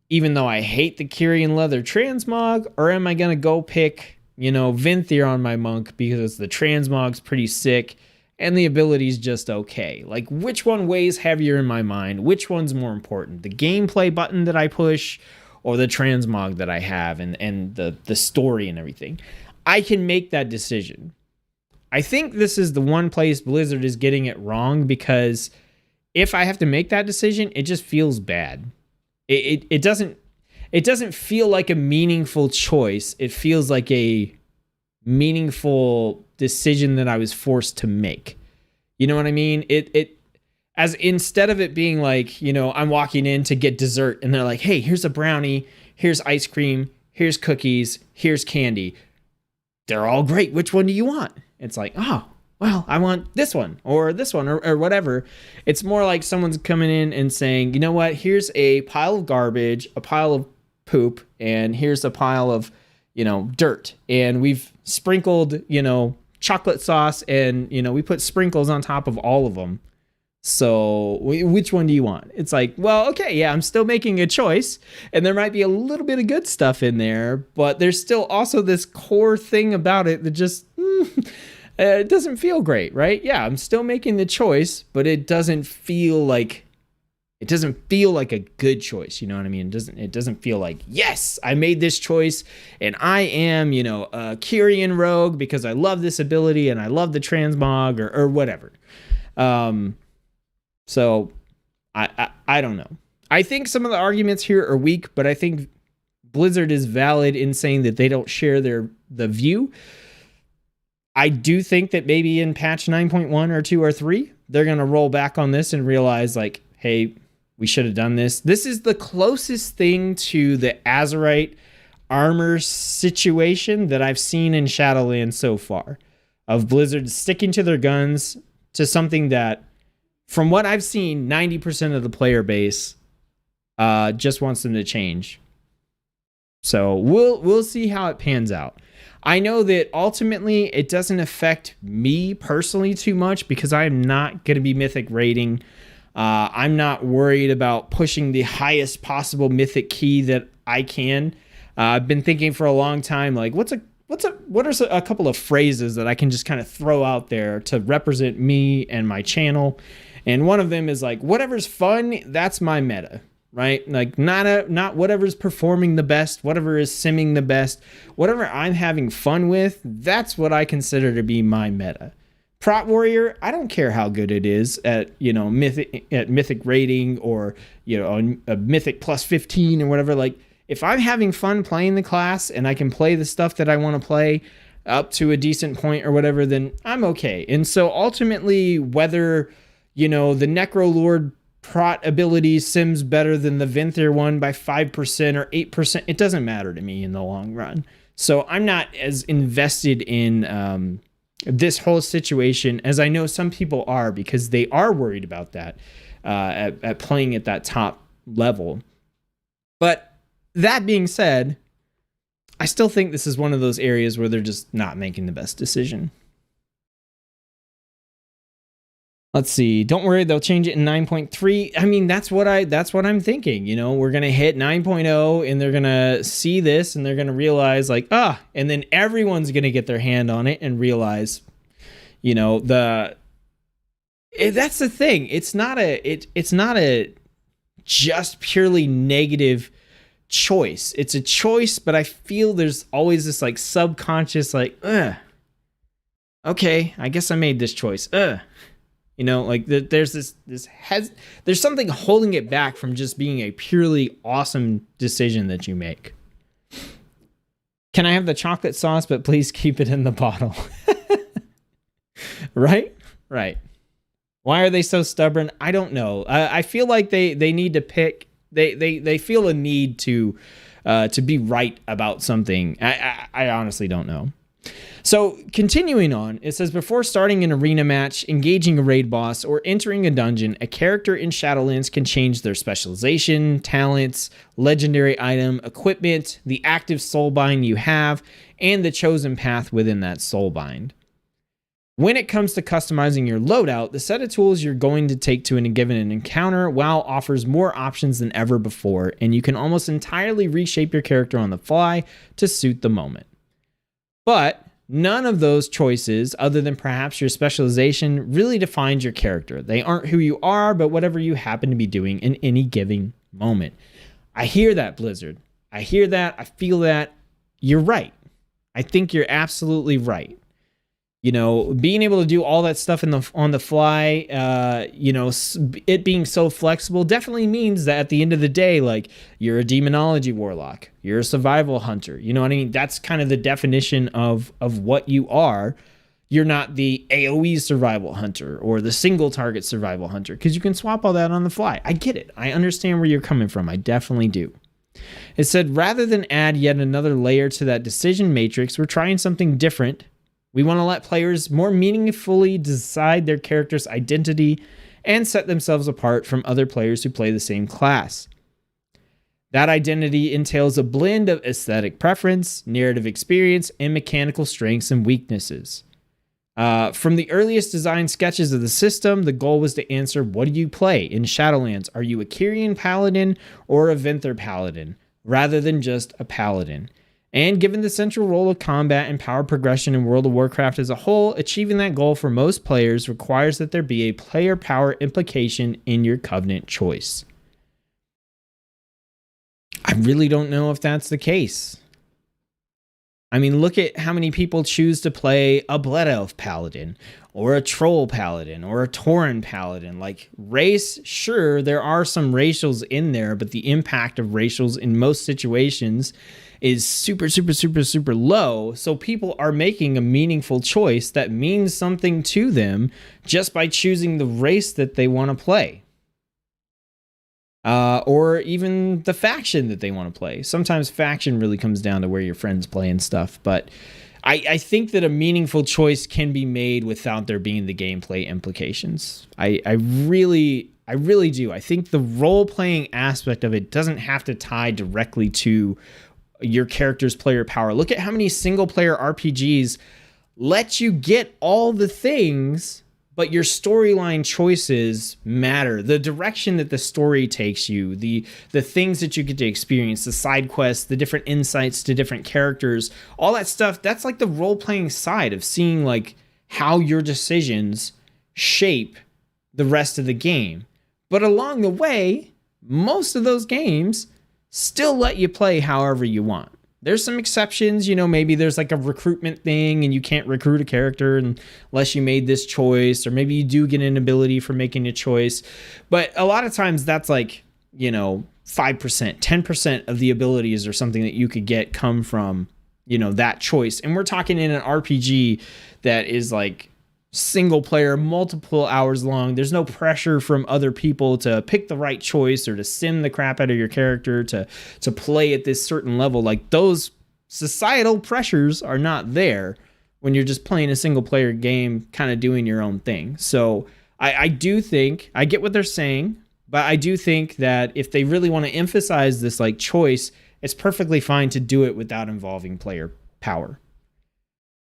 even though I hate the Kyrian leather transmog? Or am I going to go pick, you know, Vinthier on my monk because the transmog's pretty sick and the ability's just okay? Like, which one weighs heavier in my mind? Which one's more important? The gameplay button that I push or the transmog that I have and the story and everything? I can make that decision. I think this is the one place Blizzard is getting it wrong, because if I have to make that decision, it just feels bad. It doesn't feel like a meaningful choice. It feels like a meaningful decision that I was forced to make. You know what I mean? As instead of it being like, you know, I'm walking in to get dessert and they're like, hey, here's a brownie, here's ice cream, here's cookies, here's candy. They're all great. Which one do you want? It's like, oh, well, I want this one or whatever. It's more like someone's coming in and saying, you know what? Here's a pile of garbage, a pile of poop, and here's a pile of, you know, dirt. And we've sprinkled, you know, chocolate sauce and, you know, we put sprinkles on top of all of them. So which one do you want? It's like, well, okay, yeah, I'm still making a choice, and there might be a little bit of good stuff in there, but there's still also this core thing about it that just it doesn't feel great, right? Yeah, I'm still making the choice, but it doesn't feel like a good choice. You know what I mean? It doesn't feel like, yes, I made this choice, and I am, you know, a Kyrian rogue because I love this ability and I love the transmog or whatever. So I don't know. I think some of the arguments here are weak, but I think Blizzard is valid in saying that they don't share the view. I do think that maybe in patch 9.1 or 2 or 3, they're going to roll back on this and realize, like, hey, we should have done this. This is the closest thing to the Azerite armor situation that I've seen in Shadowlands so far, of Blizzard sticking to their guns to something that, from what I've seen, 90% of the player base just wants them to change. So we'll see how it pans out. I know that ultimately it doesn't affect me personally too much because I'm not going to be mythic raiding. I'm not worried about pushing the highest possible mythic key that I can. I've been thinking for a long time, like, what are a couple of phrases that I can just kind of throw out there to represent me and my channel? And one of them is like, whatever's fun, that's my meta, right? Like not whatever's performing the best, whatever is simming the best, whatever I'm having fun with, that's what I consider to be my meta. Prot Warrior, I don't care how good it is at, you know, mythic rating or, you know, a mythic plus 15 or whatever. Like, if I'm having fun playing the class and I can play the stuff that I want to play up to a decent point or whatever, then I'm okay. And so ultimately, whether, you know, the Necrolord Prot ability sims better than the Vinthier one by 5% or 8%, it doesn't matter to me in the long run. So I'm not as invested in this whole situation as I know some people are, because they are worried about that at playing at that top level. But that being said, I still think this is one of those areas where they're just not making the best decision. Let's see. Don't worry, they'll change it in 9.3. I mean, that's what I'm thinking. You know, we're going to hit 9.0 and they're going to see this and they're going to realize, like, and then everyone's going to get their hand on it and realize, you know, that's the thing. It's not a just purely negative choice. It's a choice, but I feel there's always this like subconscious, like, okay, I guess I made this choice. You know, like there's there's something holding it back from just being a purely awesome decision that you make. Can I have the chocolate sauce, but please keep it in the bottle? Right? Right. Why are they so stubborn? I don't know. I feel like they need to pick. They feel a need to be right about something. I honestly don't know. So continuing on, it says before starting an arena match, engaging a raid boss, or entering a dungeon, a character in Shadowlands can change their specialization, talents, legendary item, equipment, the active soulbind you have, and the chosen path within that soulbind. When it comes to customizing your loadout, the set of tools you're going to take to a given encounter, WoW offers more options than ever before, and you can almost entirely reshape your character on the fly to suit the moment. But none of those choices, other than perhaps your specialization, really defines your character. They aren't who you are, but whatever you happen to be doing in any given moment. I hear that, Blizzard. I hear that. I feel that. You're right. I think you're absolutely right. You know, being able to do all that stuff on the fly, it being so flexible definitely means that at the end of the day, like, you're a demonology warlock, you're a survival hunter. You know what I mean? That's kind of the definition of what you are. You're not the AoE survival hunter or the single target survival hunter, because you can swap all that on the fly. I get it. I understand where you're coming from. I definitely do. It said, rather than add yet another layer to that decision matrix, we're trying something different. We want to let players more meaningfully decide their character's identity and set themselves apart from other players who play the same class. That identity entails a blend of aesthetic preference, narrative experience, and mechanical strengths and weaknesses. From the earliest design sketches of the system, the goal was to answer, what do you play in Shadowlands? Are you a Kyrian Paladin or a Venthyr Paladin, rather than just a Paladin? And given the central role of combat and power progression in World of Warcraft as a whole, achieving that goal for most players requires that there be a player power implication in your Covenant choice. I really don't know if that's the case. I mean, look at how many people choose to play a Blood Elf Paladin, or a Troll Paladin, or a Tauren Paladin. Like, race, sure, there are some racials in there, but the impact of racials in most situations is super, super, super, super low. So people are making a meaningful choice that means something to them just by choosing the race that they want to play. Or even the faction that they want to play. Sometimes faction really comes down to where your friends play and stuff. But I think that a meaningful choice can be made without there being the gameplay implications. I really do. I think the role-playing aspect of it doesn't have to tie directly to your character's player power. Look at how many single-player RPGs let you get all the things, but your storyline choices matter. The direction that the story takes you, the things that you get to experience, the side quests, the different insights to different characters, all that stuff, that's like the role-playing side of seeing like how your decisions shape the rest of the game. But along the way, most of those games still let you play however you want. There's some exceptions, you know, maybe there's like a recruitment thing and you can't recruit a character unless you made this choice, or maybe you do get an ability for making a choice. But a lot of times that's like, 5%, 10% of the abilities or something that you could get come from, that choice. And we're talking in an RPG that is like single player, multiple hours long. There's no pressure from other people to pick the right choice or to sim the crap out of your character to play at this certain level. Like, those societal pressures are not there when you're just playing a single player game, kind of doing your own thing. So I do think, I get what they're saying, but I do think that if they really want to emphasize this like choice, it's perfectly fine to do it without involving player power.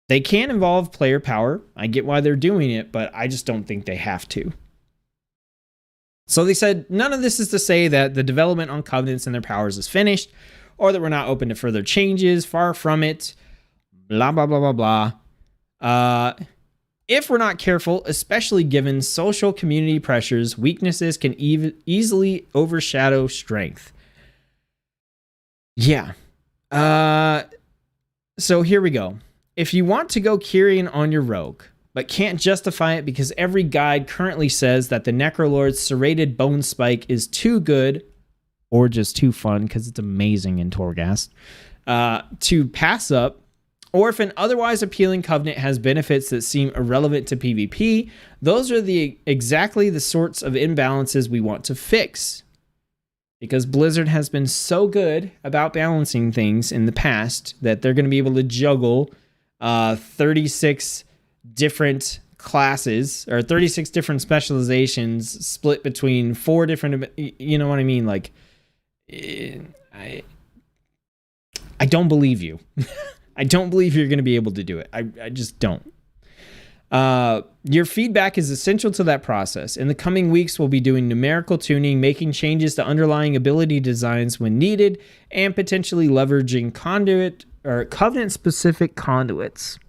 They can involve player power. I get why they're doing it, but I just don't think they have to. So they said, none of this is to say that the development on Covenants and their powers is finished, or that we're not open to further changes. Far from it. Blah, blah, blah, blah, blah. If we're not careful, especially given social community pressures, weaknesses can easily overshadow strength. Yeah. So here we go. If you want to go Kyrian on your rogue, but can't justify it because every guide currently says that the Necrolord's serrated bone spike is too good, or just too fun because it's amazing in Torghast, to pass up, or if an otherwise appealing covenant has benefits that seem irrelevant to PvP, those are exactly the sorts of imbalances we want to fix. Because Blizzard has been so good about balancing things in the past that they're going to be able to juggle 36 different classes or 36 different specializations split between 4 different, you know what I mean? Like, I don't believe you. I don't believe you're going to be able to do it. I just don't. Your feedback is essential to that process. In the coming weeks, we'll be doing numerical tuning, making changes to underlying ability designs when needed, and potentially leveraging conduit or covenant-specific conduits,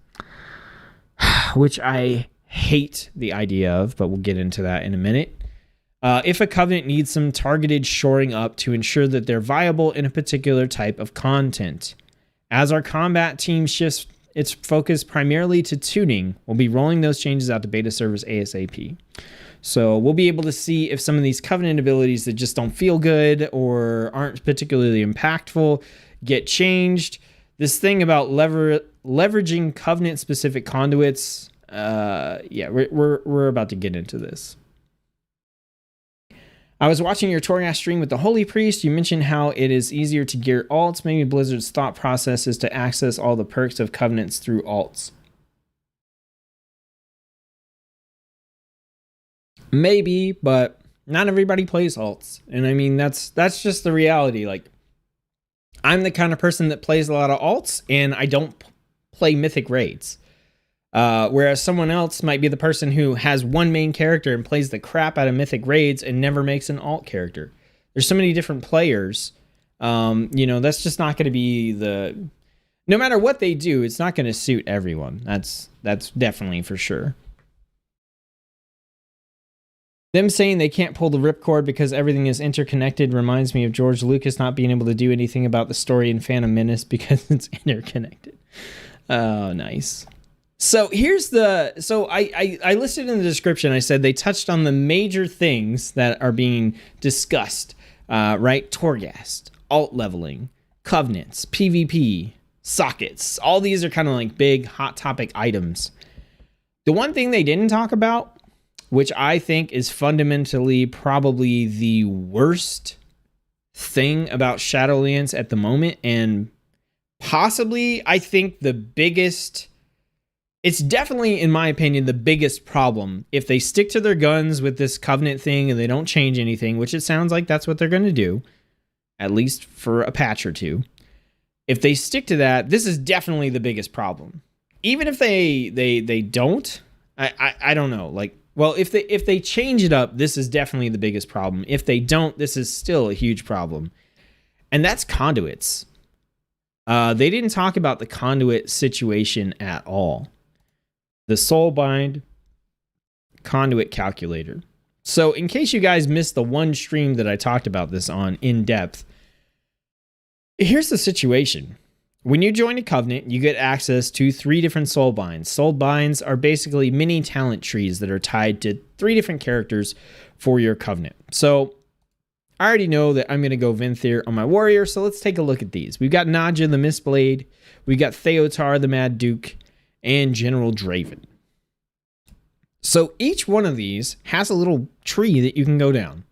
which I hate the idea of, but we'll get into that in a minute. If a covenant needs some targeted shoring up to ensure that they're viable in a particular type of content. As our combat team shifts its focus primarily to tuning, we'll be rolling those changes out to beta servers ASAP. So we'll be able to see if some of these covenant abilities that just don't feel good or aren't particularly impactful get changed. This thing about leveraging covenant-specific conduits, yeah, we're about to get into this. I was watching your Torghast stream with the Holy Priest. You mentioned how it is easier to gear alts. Maybe Blizzard's thought process is to access all the perks of covenants through alts. Maybe, but not everybody plays alts. And I mean, that's just the reality. Like, I'm the kind of person that plays a lot of alts, and I don't play mythic raids. Whereas someone else might be the person who has one main character and plays the crap out of mythic raids and never makes an alt character. There's so many different players. You know, that's just not going to be no matter what they do, it's not going to suit everyone. That's definitely for sure. Them saying they can't pull the ripcord because everything is interconnected reminds me of George Lucas not being able to do anything about the story in Phantom Menace because it's interconnected. Oh, nice. So I listed in the description, I said they touched on the major things that are being discussed, right? Torghast, alt leveling, covenants, PvP, sockets. All these are kind of like big hot topic items. The one thing they didn't talk about, which I think is fundamentally probably the worst thing about Shadowlands at the moment, and possibly I think the biggest... It's definitely, in my opinion, the biggest problem. If they stick to their guns with this covenant thing and they don't change anything, which it sounds like that's what they're going to do, at least for a patch or two. If they stick to that, this is definitely the biggest problem. Even if they don't, I don't know. Like, well, if they change it up, this is definitely the biggest problem. If they don't, this is still a huge problem. And that's conduits. They didn't talk about the conduit situation at all. The Soulbind conduit calculator. So in case you guys missed the one stream that I talked about this on in depth, here's the situation. When you join a covenant, you get access to 3 different Soulbinds. Soulbinds are basically mini talent trees that are tied to 3 different characters for your covenant. So I already know that I'm going to go Venthyr on my warrior, so let's take a look at these. We've got Nadja the Mistblade, we've got Theotar the Mad Duke, and General Draven. So each one of these has a little tree that you can go down.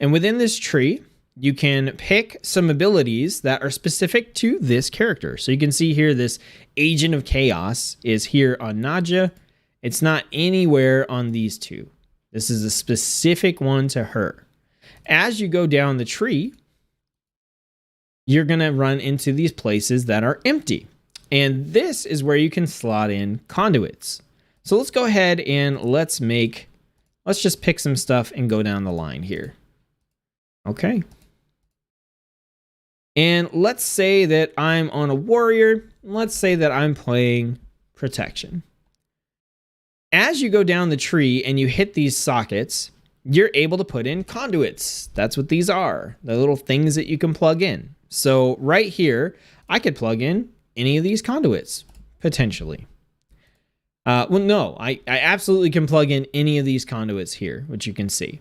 And within this tree, you can pick some abilities that are specific to this character. So you can see here this Agent of Chaos is here on Nadja. It's not anywhere on these 2. This is a specific one to her. As you go down the tree, you're going to run into these places that are empty. And this is where you can slot in conduits. So let's go ahead and let's just pick some stuff and go down the line here. Okay. And let's say that I'm on a warrior. Let's say that I'm playing protection. As you go down the tree and you hit these sockets, you're able to put in conduits. That's what these are. The little things that you can plug in. So right here, I could plug in any of these conduits, potentially. Well, no, I absolutely can plug in any of these conduits here, which you can see.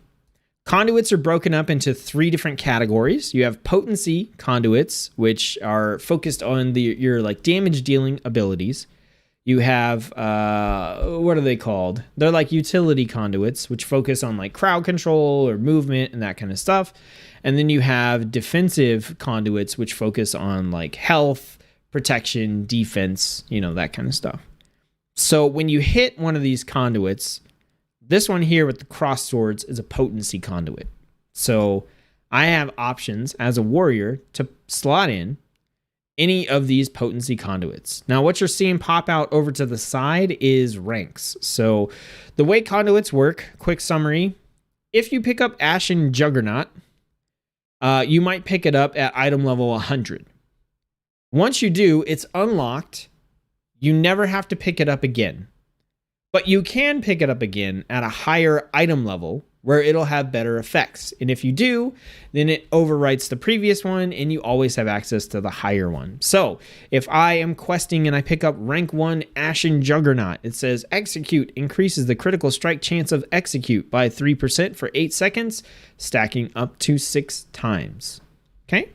Conduits are broken up into 3 different categories. You have potency conduits, which are focused on your like damage dealing abilities. You have, what are they called? They're like utility conduits, which focus on like crowd control or movement and that kind of stuff. And then you have defensive conduits, which focus on like health, protection, defense, that kind of stuff. So when you hit one of these conduits, this one here with the cross swords is a potency conduit. So I have options as a warrior to slot in any of these potency conduits. Now, what you're seeing pop out over to the side is ranks. So the way conduits work, quick summary, if you pick up Ashen Juggernaut, you might pick it up at item level 100. Once you do, it's unlocked. You never have to pick it up again. But you can pick it up again at a higher item level where it'll have better effects. And if you do, then it overwrites the previous one and you always have access to the higher one. So if I am questing and I pick up rank 1 Ashen Juggernaut, it says execute increases the critical strike chance of execute by 3% for 8 seconds, stacking up to 6 times. Okay?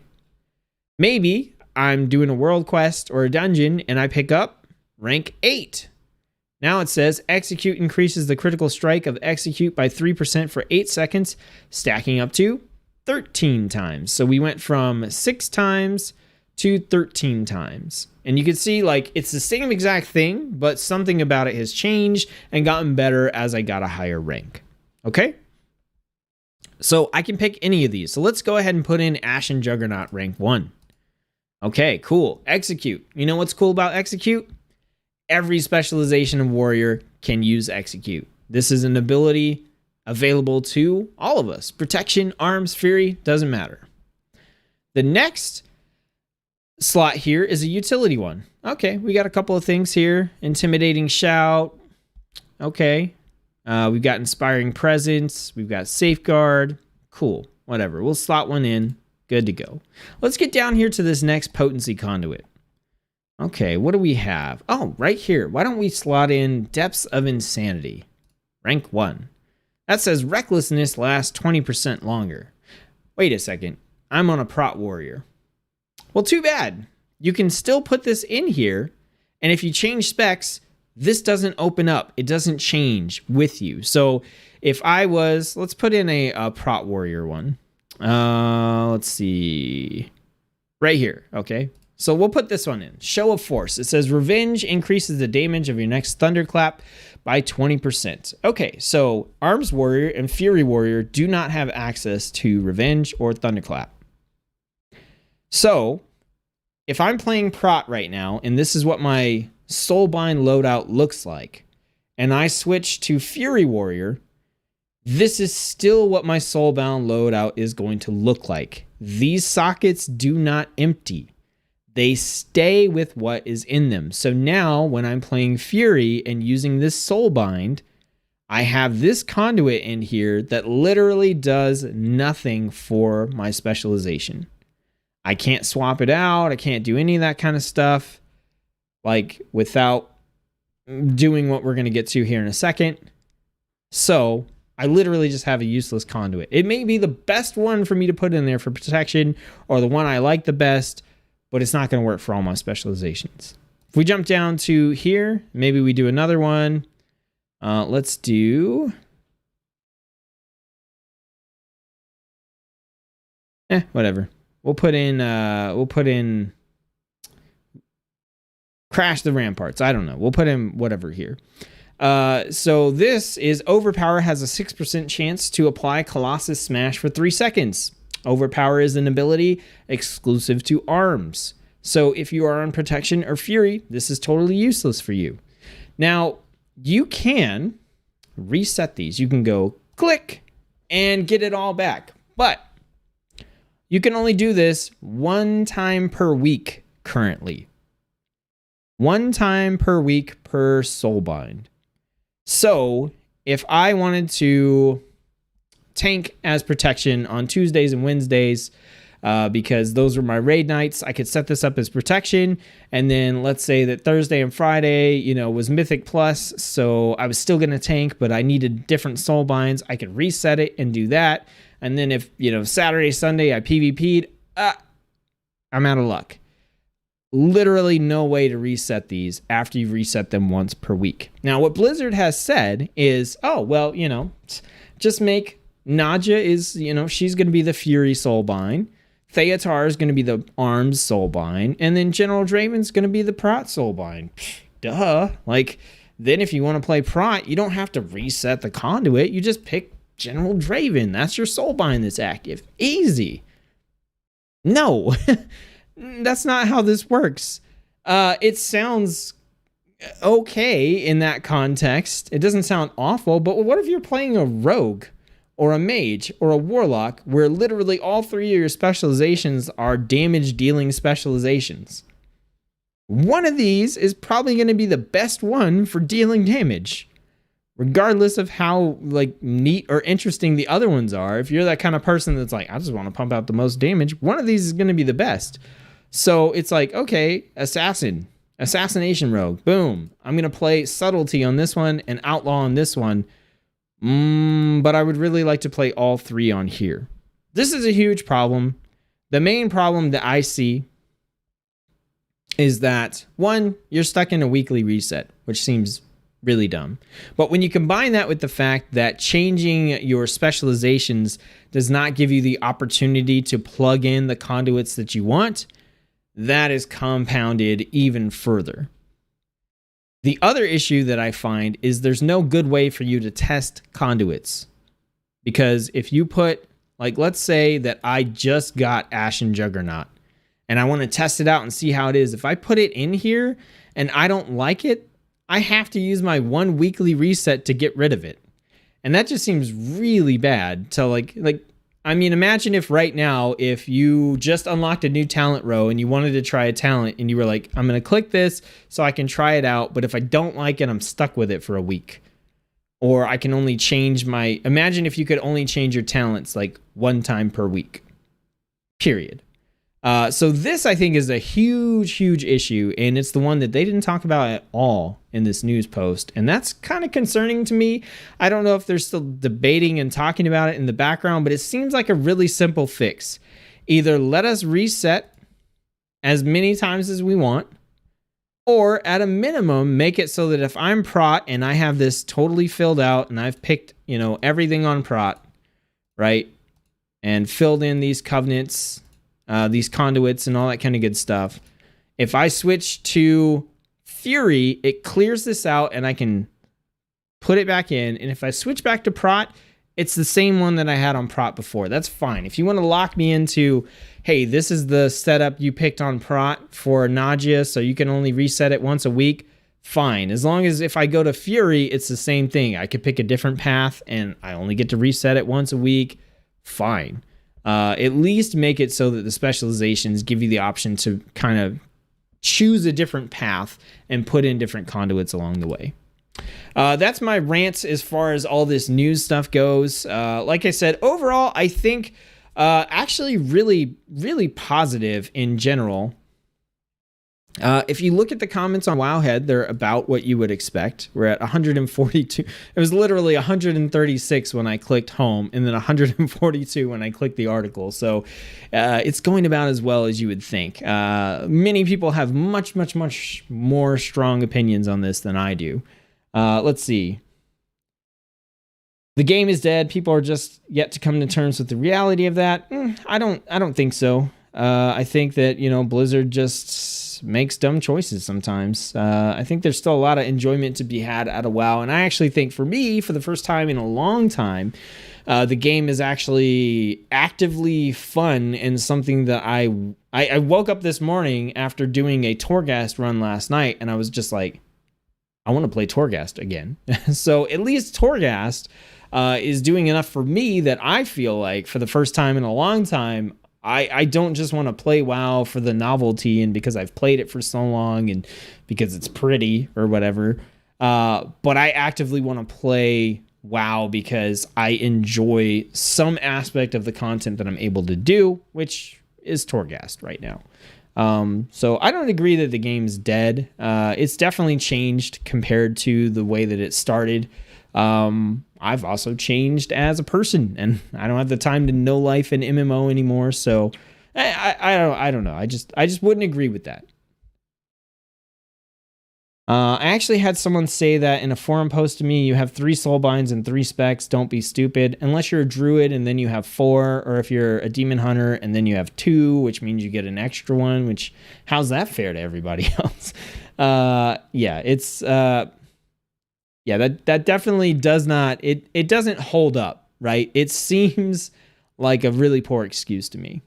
Maybe I'm doing a world quest or a dungeon and I pick up rank 8. Now it says execute increases the critical strike of execute by 3% for 8 seconds, stacking up to 13 times. So we went from 6 times to 13 times. And you can see like it's the same exact thing, but something about it has changed and gotten better as I got a higher rank. Okay? So I can pick any of these. So let's go ahead and put in Ashen Juggernaut rank 1. Okay, cool. Execute. You know what's cool about execute? Every specialization of warrior can use execute. This is an ability available to all of us. Protection, arms, fury, doesn't matter. The next slot here is a utility one. Okay, we got a couple of things here. Intimidating shout. Okay. We've got inspiring presence. We've got safeguard. Cool. Whatever. We'll slot one in. Good to go. Let's get down here to this next potency conduit. Okay, what do we have? Oh, right here. Why don't we slot in Depths of Insanity? Rank 1. That says Recklessness lasts 20% longer. Wait a second. I'm on a prot warrior. Well, too bad. You can still put this in here, and if you change specs, this doesn't open up. It doesn't change with you. So if I was, let's put in a prot warrior one. Let's see. Right here, okay? So we'll put this one in. Show of Force. It says Revenge increases the damage of your next Thunderclap by 20%. Okay, so Arms Warrior and Fury Warrior do not have access to Revenge or Thunderclap. So if I'm playing Prot right now, and this is what my Soulbind loadout looks like, and I switch to Fury Warrior, this is still what my Soulbound loadout is going to look like. These sockets do not empty. They stay with what is in them. So now when I'm playing Fury and using this Soulbind, I have this conduit in here that literally does nothing for my specialization. I can't swap it out. I can't do any of that kind of stuff, like without doing what we're going to get to here in a second. So I literally just have a useless conduit. It may be the best one for me to put in there for protection or the one I like the best, but it's not going to work for all my specializations. If we jump down to here, maybe we do another one. Let's do... whatever. We'll put in Crash the Ramparts. I don't know. We'll put in whatever here. So this is Overpower has a 6% chance to apply Colossus Smash for 3 seconds. Overpower is an ability exclusive to arms. So if you are on protection or fury, this is totally useless for you. Now, you can reset these. You can go click and get it all back. But you can only do this 1 time per week currently. 1 time per week per Soulbind. So if I wanted to tank as protection on Tuesdays and Wednesdays, because those were my raid nights. I could set this up as protection, and then let's say that Thursday and Friday, was Mythic Plus, so I was still going to tank, but I needed different soul binds. I could reset it and do that, and then if, Saturday, Sunday, I PvP'd, I'm out of luck. Literally no way to reset these after you reset them once per week. Now, what Blizzard has said is, just make Naja is, she's going to be the Fury Soulbind. Theatar is going to be the Arms Soulbind. And then General Draven's going to be the Prot Soulbind. Duh. Then if you want to play Prot, you don't have to reset the conduit. You just pick General Draven. That's your Soulbind that's active. Easy. No. That's not how this works. It sounds okay in that context. It doesn't sound awful, but what if you're playing a rogue or a mage or a warlock where literally all three of your specializations are damage dealing specializations? One of these is probably going to be the best one for dealing damage, regardless of how neat or interesting the other ones are. If you're that kind of person that's I just want to pump out the most damage, one of these is going to be the best. So it's okay, assassination rogue, boom. I'm going to play subtlety on this one and outlaw on this one. But I would really like to play all three on here. This is a huge problem. The main problem that I see is that, one, you're stuck in a weekly reset, which seems really dumb. But when you combine that with the fact that changing your specializations does not give you the opportunity to plug in the conduits that you want, that is compounded even further. The other issue that I find is there's no good way for you to test conduits. Because if you put, let's say that I just got Ashen Juggernaut and I want to test it out and see how it is. If I put it in here and I don't like it, I have to use my one weekly reset to get rid of it. And that just seems really bad to imagine if right now, if you just unlocked a new talent row and you wanted to try a talent and you were like, I'm going to click this so I can try it out. But if I don't like it, I'm stuck with it for a week. Or I can only change imagine if you could only change your talents one time per week, period. So this, I think, is a huge, huge issue, and it's the one that they didn't talk about at all in this news post, and that's kind of concerning to me. I don't know if they're still debating and talking about it in the background, but it seems like a really simple fix. Either let us reset as many times as we want, or at a minimum, make it so that if I'm Prot and I have this totally filled out and I've picked, everything on Prot, right, and filled in these covenants, these conduits and all that kind of good stuff. If I switch to Fury, it clears this out and I can put it back in. And if I switch back to Prot, it's the same one that I had on Prot before. That's fine. If you want to lock me into, hey, this is the setup you picked on Prot for Naja, so you can only reset it once a week, fine. As long as if I go to Fury, it's the same thing. I could pick a different path and I only get to reset it once a week, fine. At least make it so that the specializations give you the option to kind of choose a different path and put in different conduits along the way. That's my rant as far as all this news stuff goes. Like I said, overall, I think actually really, really positive in general. If you look at the comments on Wowhead, they're about what you would expect. We're at 142. It was literally 136 when I clicked home, and then 142 when I clicked the article. So it's going about as well as you would think. Many people have much, much, much more strong opinions on this than I do. Let's see. The game is dead. People are just yet to come to terms with the reality of that. I don't think so. I think that, Blizzard just makes dumb choices sometimes. I think there's still a lot of enjoyment to be had out of WoW. And I actually think for me, for the first time in a long time, the game is actually actively fun and something that I woke up this morning after doing a Torghast run last night. And I was just like, I want to play Torghast again. So at least Torghast is doing enough for me that I feel like for the first time in a long time, I don't just want to play WoW for the novelty and because I've played it for so long and because it's pretty or whatever. But I actively want to play WoW because I enjoy some aspect of the content that I'm able to do, which is Torghast right now. So I don't agree that the game's dead. It's definitely changed compared to the way that it started. I've also changed as a person, and I don't have the time to know life in MMO anymore. So I don't know. I just wouldn't agree with that. I actually had someone say that in a forum post to me, you have 3 soulbinds and 3 specs. Don't be stupid. Unless you're a druid and then you have 4, or if you're a demon hunter and then you have 2, which means you get an extra one, which how's that fair to everybody else? Yeah, it's, that definitely does not, it doesn't hold up, right? It seems like a really poor excuse to me.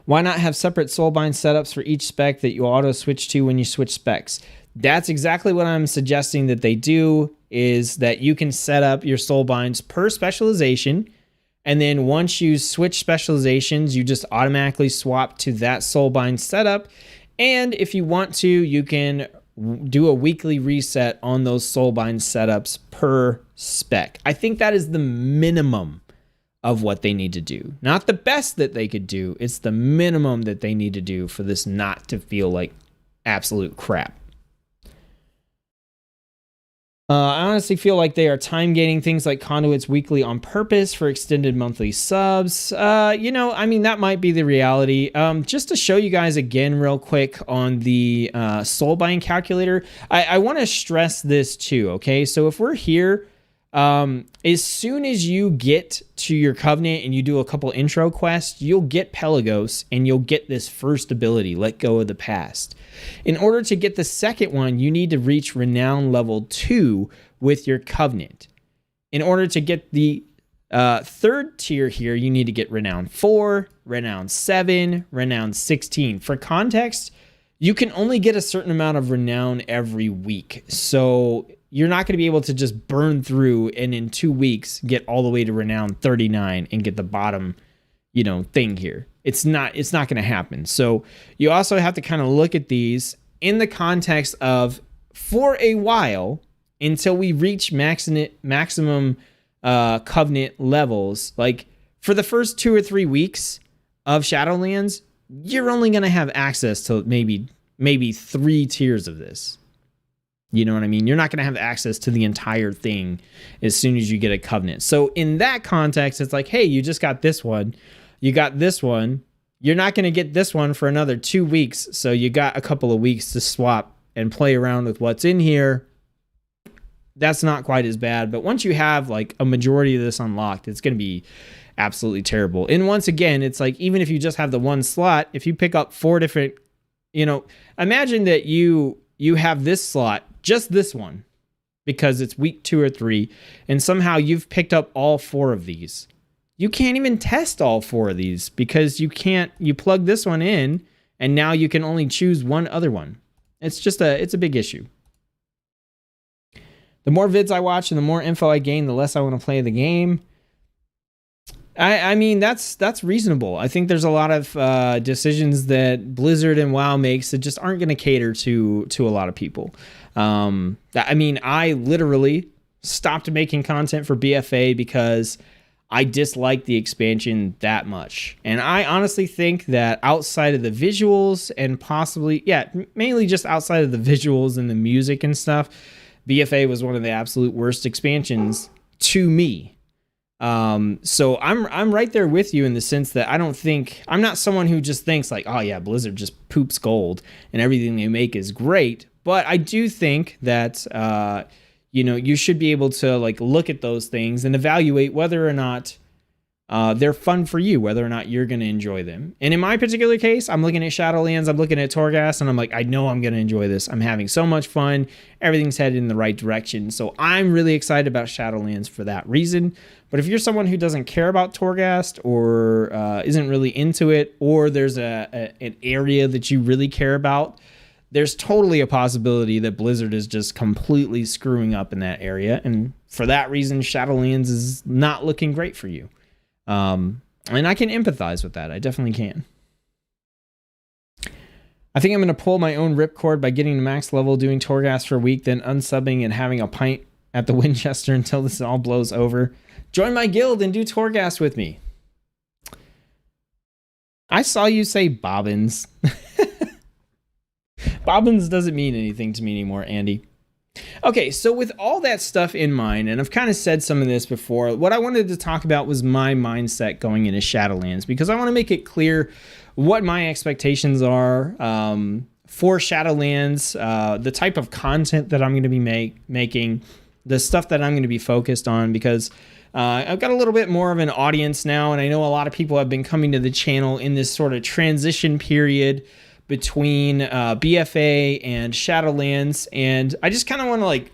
Why not have separate soulbind setups for each spec that you auto switch to when you switch specs? That's exactly what I'm suggesting that they do, is that you can set up your soulbinds per specialization. And then once you switch specializations, you just automatically swap to that soulbind setup. And if you want to, you can do a weekly reset on those soulbind setups per spec. I think that is the minimum of what they need to do. Not the best that they could do. It's the minimum that they need to do for this not to feel like absolute crap. I honestly feel like they are time gating things like conduits weekly on purpose for extended monthly subs. You know, I mean, that might be the reality. Just to show you guys again real quick on the soulbind calculator, I want to stress this too, okay? So if we're here, as soon as you get to your covenant and you do a couple intro quests, you'll get Pelagos and you'll get this first ability, Let Go of the Past. In order to get the second one, you need to reach renown level 2 with your covenant. In order to get the third tier here, you need to get renown 4, renown 7, renown 16. For context, you can only get a certain amount of renown every week. So you're not going to be able to just burn through and in 2 weeks get all the way to renown 39 and get the bottom, you know, thing here. It's not going to happen. So you also have to kind of look at these in the context of, for a while, until we reach maximum covenant levels, like for the first 2 or 3 weeks of Shadowlands, you're only going to have access to maybe 3 tiers of this. You know what I mean? You're not going to have access to the entire thing as soon as you get a covenant. So in that context, it's like, hey, you just got this one. You got this one. You're not going to get this one for another 2 weeks. So you got a couple of weeks to swap and play around with what's in here. That's not quite as bad. But once you have like a majority of this unlocked, it's going to be absolutely terrible. And once again, it's like, even if you just have the one slot, if you pick up 4 different, you know, imagine that you have this slot, just this one, because it's week 2 or 3, and somehow you've picked up all 4 of these. You can't even test all 4 of these because you plug this one in and now you can only choose one other one. It's a big issue. The more vids I watch and the more info I gain, the less I want to play the game. I mean, that's reasonable. I think there's a lot of decisions that Blizzard and WoW makes that just aren't going to cater to a lot of people. I mean, I literally stopped making content for BFA because I dislike the expansion that much. And I honestly think that outside of the visuals and possibly, mainly just outside of the visuals and the music and stuff, BFA was one of the absolute worst expansions to me. So I'm right there with you in the sense that I'm not someone who just thinks like, oh yeah, Blizzard just poops gold and everything they make is great. But I do think that, you should be able to like look at those things and evaluate whether or not they're fun for you, whether or not you're going to enjoy them. And in my particular case, I'm looking at Shadowlands, I'm looking at Torghast, and I'm like, I know I'm going to enjoy this. I'm having so much fun. Everything's headed in the right direction. So I'm really excited about Shadowlands for that reason. But if you're someone who doesn't care about Torghast or isn't really into it, or there's an area that you really care about, there's totally a possibility that Blizzard is just completely screwing up in that area. And for that reason, Shadowlands is not looking great for you. And I can empathize with that. I definitely can. I think I'm going to pull my own ripcord by getting to max level, doing Torghast for a week, then unsubbing and having a pint at the Winchester until this all blows over. Join my guild and do Torghast with me. I saw you say bobbins. Bobbins doesn't mean anything to me anymore, Andy. Okay, so with all that stuff in mind, and I've kind of said some of this before, what I wanted to talk about was my mindset going into Shadowlands, because I want to make it clear what my expectations are for Shadowlands, the type of content that I'm going to be making, the stuff that I'm going to be focused on, because I've got a little bit more of an audience now, and I know a lot of people have been coming to the channel in this sort of transition period between BFA and Shadowlands, and I just kind of want to like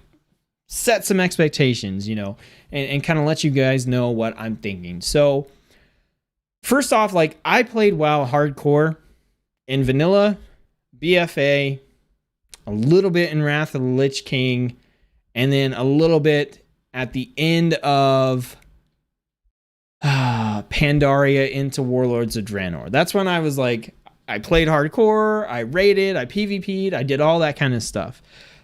set some expectations, you know, and kind of let you guys know what I'm thinking. So first off, like, I played WoW hardcore in vanilla, BFA, a little bit in Wrath of the Lich King, and then a little bit at the end of Pandaria into Warlords of Draenor. That's when I was like, I played hardcore, I raided, I PvP'd, I did all that kind of stuff.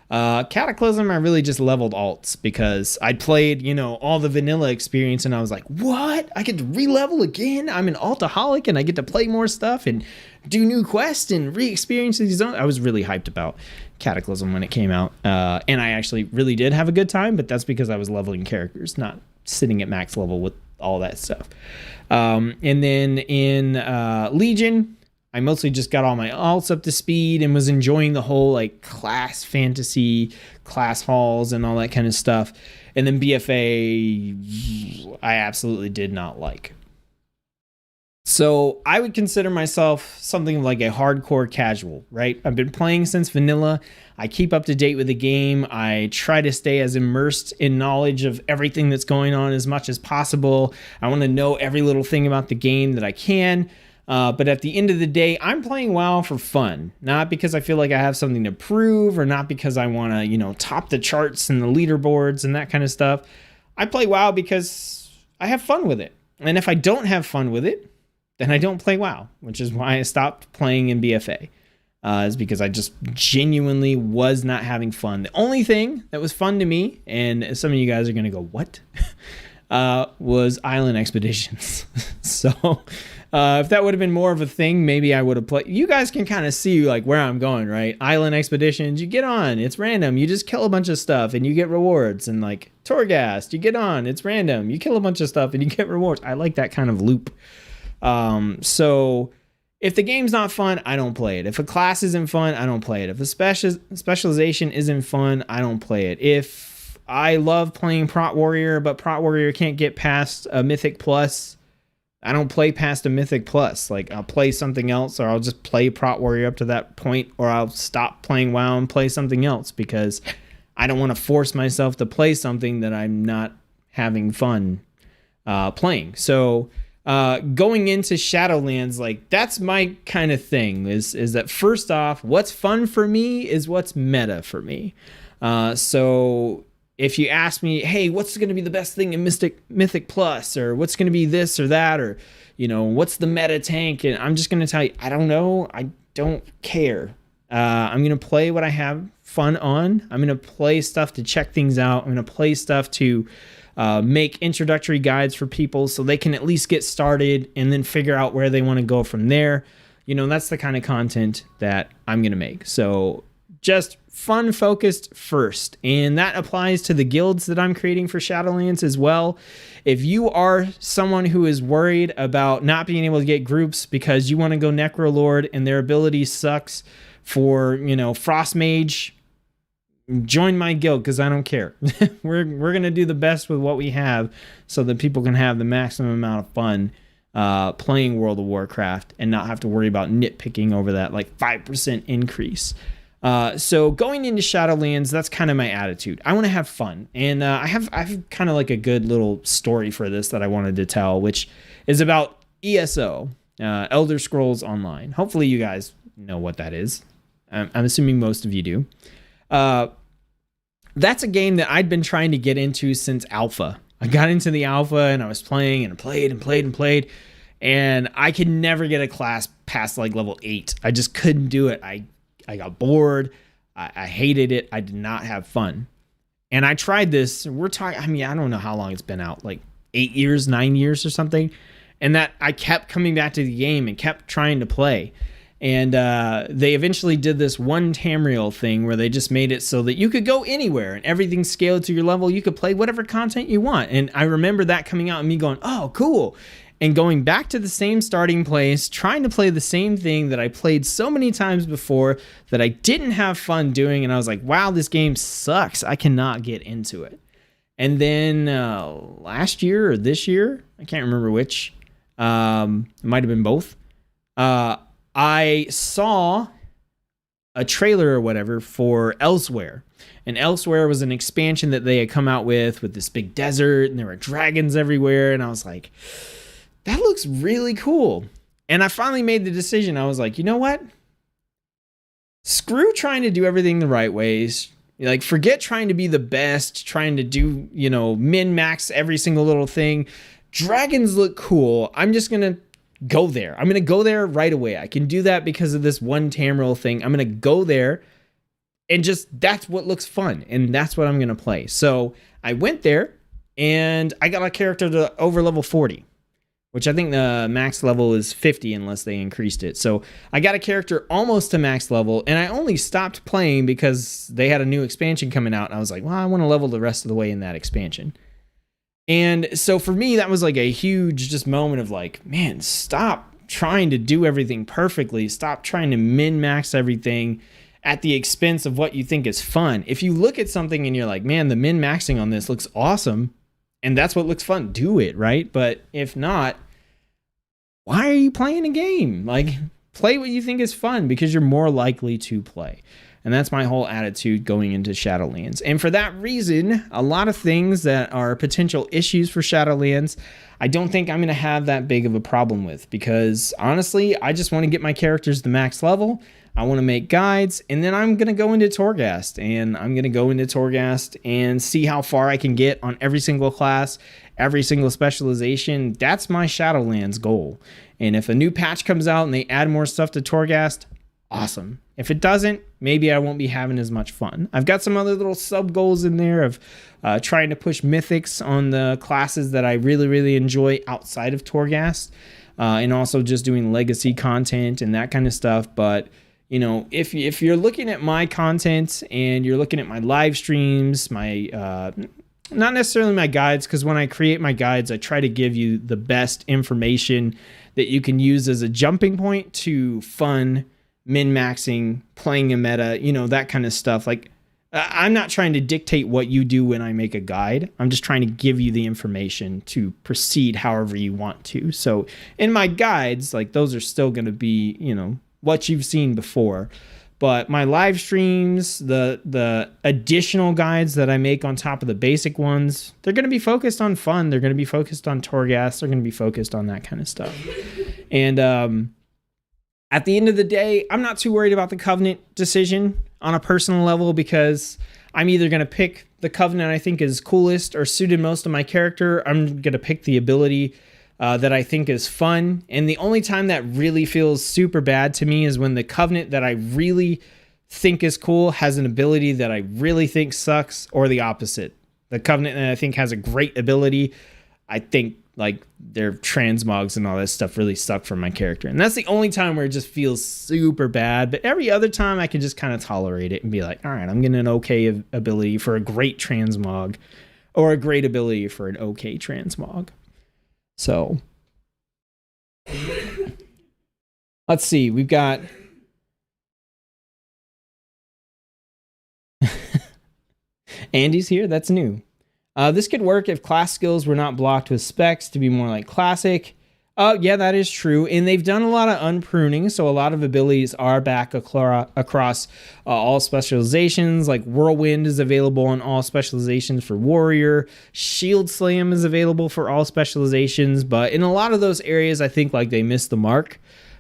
Cataclysm, I really just leveled alts because I'd played, you know, all the vanilla experience, and I was like, what? I get to re-level again? I'm an altaholic and I get to play more stuff and do new quests and re-experience these. I was really hyped about Cataclysm when it came out. And I actually really did have a good time, but that's because I was leveling characters, not sitting at max level with all that stuff. And then in Legion, I mostly just got all my alts up to speed and was enjoying the whole like class fantasy, class halls and all that kind of stuff. And then BFA, I absolutely did not like. So I would consider myself something like a hardcore casual, right? I've been playing since vanilla. I keep up to date with the game. I try to stay as immersed in knowledge of everything that's going on as much as possible. I want to know every little thing about the game that I can. But at the end of the day, I'm playing WoW for fun, not because I feel like I have something to prove or not because I want to, you know, top the charts and the leaderboards and that kind of stuff. I play WoW because I have fun with it. And if I don't have fun with it, then I don't play WoW, which is why I stopped playing in BFA. Is because I just genuinely was not having fun. The only thing that was fun to me, and some of you guys are going to go, what? Was Island Expeditions. So if that would have been more of a thing, maybe I would have played. You guys can kind of see like where I'm going, right? Island Expeditions, you get on, it's random. You just kill a bunch of stuff and you get rewards. And like Torghast, you get on, it's random. You kill a bunch of stuff and you get rewards. I like that kind of loop. So if the game's not fun, I don't play it. If a class isn't fun, I don't play it. If a specialization isn't fun, I don't play it. If I love playing Prot Warrior, but Prot Warrior can't get past a Mythic Plus, I don't play past a Mythic Plus. Like, I'll play something else, or I'll just play Prot Warrior up to that point, or I'll stop playing WoW and play something else because I don't want to force myself to play something that I'm not having fun playing. So going into Shadowlands, like, that's my kind of thing, is that first off, what's fun for me is what's meta for me. So if you ask me, hey, what's going to be the best thing in Mythic Plus, or what's going to be this or that, or, you know, what's the meta tank? And I'm just going to tell you, I don't know. I don't care. I'm going to play what I have fun on. I'm going to play stuff to check things out. I'm going to play stuff to make introductory guides for people so they can at least get started and then figure out where they want to go from there. You know, that's the kind of content that I'm going to make. So just fun focused first. And that applies to the guilds that I'm creating for Shadowlands as well. If you are someone who is worried about not being able to get groups because you want to go Necrolord and their ability sucks for, you know, Frost Mage, join my guild because I don't care. We're going to do the best with what we have so that people can have the maximum amount of fun playing World of Warcraft and not have to worry about nitpicking over that like 5% increase. So going into Shadowlands, that's kind of my attitude. I want to have fun. And I have kind of like a good little story for this that I wanted to tell, which is about ESO, Elder Scrolls Online. Hopefully you guys know what that is. I'm assuming most of you do. That's a game that I'd been trying to get into since alpha. I got into the alpha and I was playing and played and played and played, and I could never get a class past like level 8. I just couldn't do it. I got bored. I hated it. I did not have fun. And I tried this. We're talking, I mean, I don't know how long it's been out, like 8 years, 9 years or something. and that I kept coming back to the game and kept trying to play. And they eventually did this one Tamriel thing where they just made it so that you could go anywhere and everything scaled to your level. You could play whatever content you want. And I remember that coming out and me going, oh, cool. And going back to the same starting place, trying to play the same thing that I played so many times before that I didn't have fun doing. And I was like, wow, this game sucks. I cannot get into it. And then last year or this year, I can't remember which, it might have been both, I saw a trailer or whatever for Elsewhere. And Elsewhere was an expansion that they had come out with this big desert, and there were dragons everywhere. And I was like, that looks really cool. And I finally made the decision. I was like, you know what? Screw trying to do everything the right ways. Like, forget trying to be the best, trying to do, min-max every single little thing. Dragons look cool. I'm just going to go there. I'm going to go there right away. I can do that because of this one Tamriel thing. I'm going to go there and that's what looks fun. And that's what I'm going to play. So I went there and I got a character to over level 40, which I think the max level is 50 unless they increased it. So I got a character almost to max level, and I only stopped playing because they had a new expansion coming out. And I was like, well, I want to level the rest of the way in that expansion. And so for me, that was like a huge just moment of like, man, stop trying to do everything perfectly. Stop trying to min-max everything at the expense of what you think is fun. If you look at something and you're like, man, the min-maxing on this looks awesome, and that's what looks fun, do it, right? But if not, why are you playing a game? Like, play what you think is fun because you're more likely to play. And that's my whole attitude going into Shadowlands. And for that reason, a lot of things that are potential issues for Shadowlands, I don't think I'm going to have that big of a problem with, because honestly, I just want to get my characters to max level. I want to make guides, and then I'm going to go into Torghast, and see how far I can get on every single class, every single specialization. That's my Shadowlands goal. And if a new patch comes out and they add more stuff to Torghast, awesome. If it doesn't, maybe I won't be having as much fun. I've got some other little sub goals in there of trying to push mythics on the classes that I really, really enjoy outside of Torghast, and also just doing legacy content and that kind of stuff. But if you're looking at my content and you're looking at my live streams, my not necessarily my guides, because when I create my guides, I try to give you the best information that you can use as a jumping point to fun, min-maxing, playing a meta, that kind of stuff. Like, I'm not trying to dictate what you do when I make a guide. I'm just trying to give you the information to proceed however you want to. So in my guides, like, those are still going to be, what you've seen before. But my live streams, the additional guides that I make on top of the basic ones, they're going to be focused on fun. They're going to be focused on Torghast. They're going to be focused on that kind of stuff. And at the end of the day, I'm not too worried about the Covenant decision on a personal level, because I'm either going to pick the Covenant I think is coolest or suited most to my character. I'm going to pick the ability that I think is fun. And the only time that really feels super bad to me is when the Covenant that I really think is cool has an ability that I really think sucks, or the opposite. The Covenant that I think has a great ability, I think like their transmogs and all that stuff really suck for my character. And that's the only time where it just feels super bad. But every other time I can just kind of tolerate it and be like, all right, I'm getting an okay ability for a great transmog, or a great ability for an okay transmog. So let's see, we've got Andy's here. That's new. This could work if class skills were not blocked with specs to be more like classic. Yeah, that is true. And they've done a lot of unpruning, so a lot of abilities are back across all specializations. Like Whirlwind is available on all specializations for Warrior. Shield Slam is available for all specializations. But in a lot of those areas, I think like they missed the mark.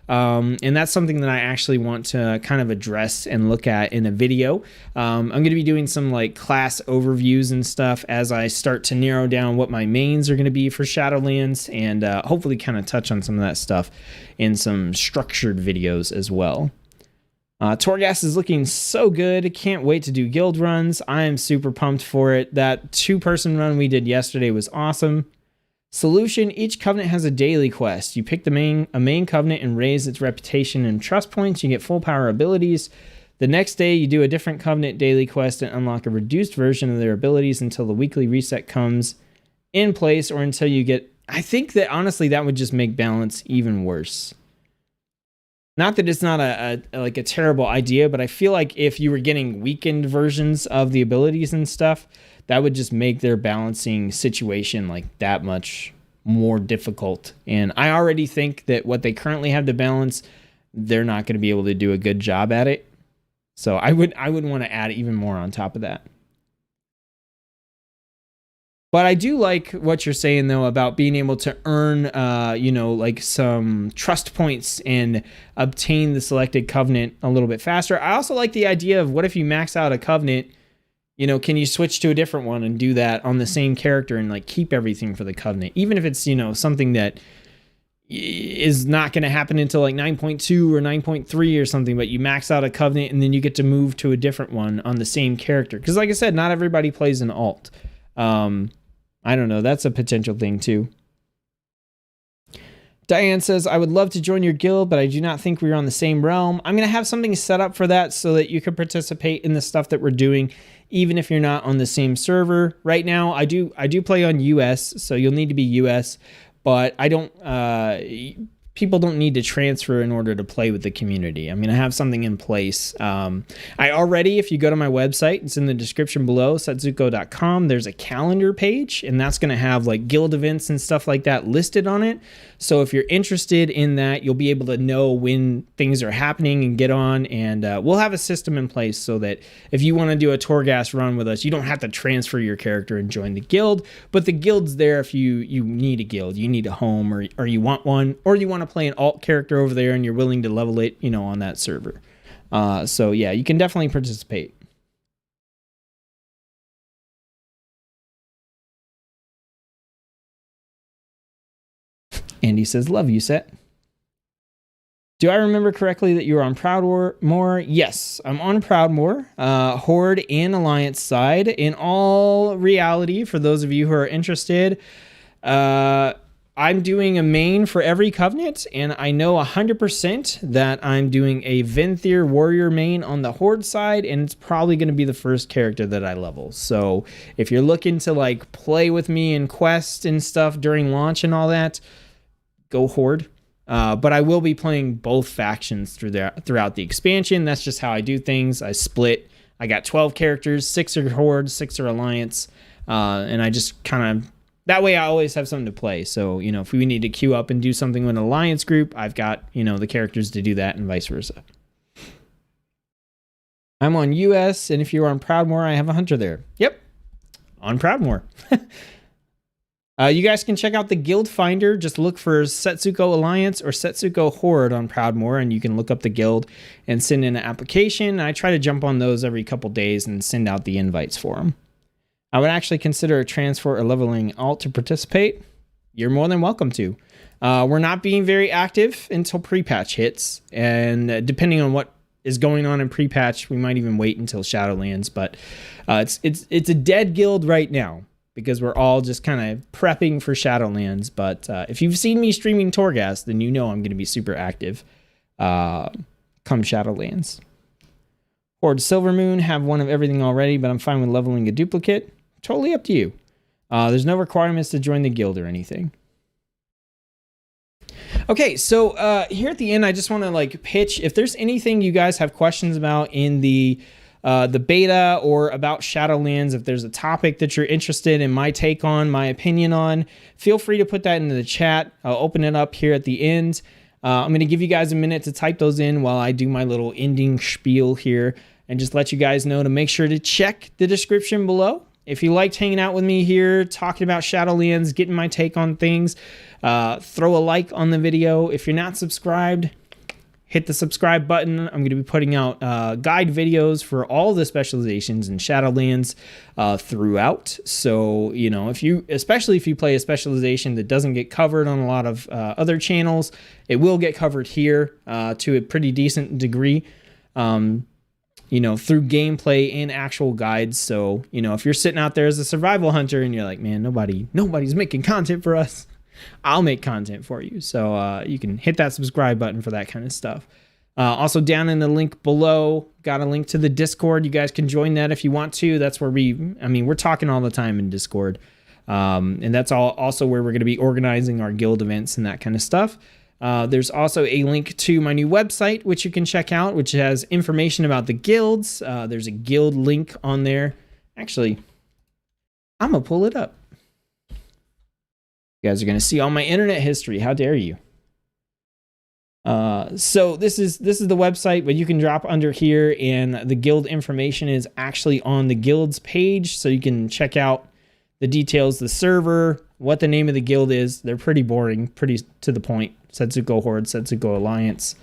And that's something that I actually want to kind of address and look at in a video. I'm going to be doing some like class overviews and stuff as I start to narrow down what my mains are going to be for Shadowlands, and hopefully kind of touch on some of that stuff in some structured videos as well. Torghast is looking so good. Can't wait to do guild runs. I am super pumped for it. That 2-person run we did yesterday was awesome. Solution: each covenant has a daily quest. You pick a main covenant and raise its reputation and trust points. You get full power abilities. The next day, you do a different covenant daily quest and unlock a reduced version of their abilities until the weekly reset comes in place, or until you get... I think that, honestly, that would just make balance even worse. Not that it's not a terrible idea, but I feel like if you were getting weakened versions of the abilities and stuff, that would just make their balancing situation like that much more difficult. And I already think that what they currently have to balance, they're not going to be able to do a good job at it. So I would want to add even more on top of that. But I do like what you're saying, though, about being able to earn, like some trust points and obtain the selected covenant a little bit faster. I also like the idea of, what if you max out a covenant, can you switch to a different one and do that on the same character and like keep everything for the covenant, even if it's, something that is not going to happen until like 9.2 or 9.3 or something, but you max out a covenant and then you get to move to a different one on the same character. Because like I said, not everybody plays an alt. I don't know. That's a potential thing too. Diane says, I would love to join your guild, but I do not think we're on the same realm. I'm going to have something set up for that so that you can participate in the stuff that we're doing, even if you're not on the same server. Right now, I do play on US, so you'll need to be US, but I don't... people don't need to transfer in order to play with the community. I'm going to have something in place. If you go to my website, it's in the description below, Tsetzuko.com, there's a calendar page, and that's going to have like guild events and stuff like that listed on it. So if you're interested in that, you'll be able to know when things are happening and get on, and we'll have a system in place so that if you want to do a Torghast run with us, you don't have to transfer your character and join the guild, but the guild's there if you need a guild, you need a home, or you want one, or you want to play an alt character over there and you're willing to level it, on that server. So yeah, you can definitely participate. Andy says, love you, Set. Do I remember correctly that you were on Proudmoore? Yes, I'm on Proudmoore, Horde and Alliance side. In all reality, for those of you who are interested, I'm doing a main for every covenant, and I know 100% that I'm doing a Venthyr warrior main on the Horde side, and it's probably going to be the first character that I level. So if you're looking to like play with me in quest and stuff during launch and all that, go Horde. But I will be playing both factions throughout the expansion. That's just how I do things. I split. I got 12 characters, 6 are Horde, 6 are Alliance, and I just kind of... That way I always have something to play. So, if we need to queue up and do something with an Alliance group, I've got, the characters to do that, and vice versa. I'm on US, and if you're on Proudmoore, I have a hunter there. Yep, on Proudmoore. You guys can check out the guild finder. Just look for Tsetsuko Alliance or Tsetsuko Horde on Proudmoore, and you can look up the guild and send in an application. I try to jump on those every couple days and send out the invites for them. I would actually consider a transfer or leveling alt to participate. You're more than welcome to. We're not being very active until pre-patch hits, and depending on what is going on in pre-patch, we might even wait until Shadowlands. But it's a dead guild right now because we're all just kind of prepping for Shadowlands. But if you've seen me streaming Torghast, then you know I'm going to be super active come Shadowlands. Horde Silvermoon have one of everything already, but I'm fine with leveling a duplicate. Totally up to you. There's no requirements to join the guild or anything. Okay, so here at the end, I just want to like pitch. If there's anything you guys have questions about in the beta or about Shadowlands, if there's a topic that you're interested in my take on, my opinion on, feel free to put that into the chat. I'll open it up here at the end. I'm going to give you guys a minute to type those in while I do my little ending spiel here, and just let you guys know to make sure to check the description below. If you liked hanging out with me here, talking about Shadowlands, getting my take on things, throw a like on the video. If you're not subscribed, hit the subscribe button. I'm going to be putting out guide videos for all the specializations in Shadowlands throughout. So, especially if you play a specialization that doesn't get covered on a lot of other channels, it will get covered here to a pretty decent degree. through gameplay and actual guides. So, if you're sitting out there as a survival hunter and you're like, man, nobody's making content for us, I'll make content for you. So you can hit that subscribe button for that kind of stuff. Also down in the link below, got a link to the Discord. You guys can join that if you want to. That's where we're talking all the time in Discord. And that's also where we're going to be organizing our guild events and that kind of stuff. There's also a link to my new website, which you can check out, which has information about the guilds. There's a guild link on there. Actually, I'm going to pull it up. You guys are going to see all my internet history. How dare you? So this is the website, but you can drop under here, and the guild information is actually on the guild's page. So you can check out the details, the server, what the name of the guild is. They're pretty boring, pretty to the point. Tsetzuko Horde, Tsetsuko Alliance.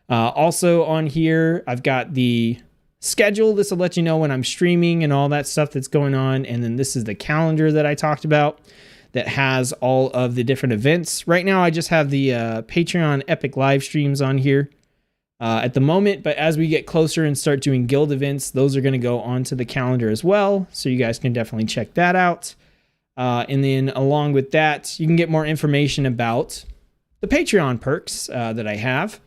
Also on here, I've got the schedule. This will let you know when I'm streaming and all that stuff that's going on. And then this is the calendar that I talked about that has all of the different events. Right now, I just have the Patreon Epic live streams on here at the moment. But as we get closer and start doing guild events, those are going to go onto the calendar as well. So you guys can definitely check that out. And then along with that, you can get more information about the Patreon perks that I have.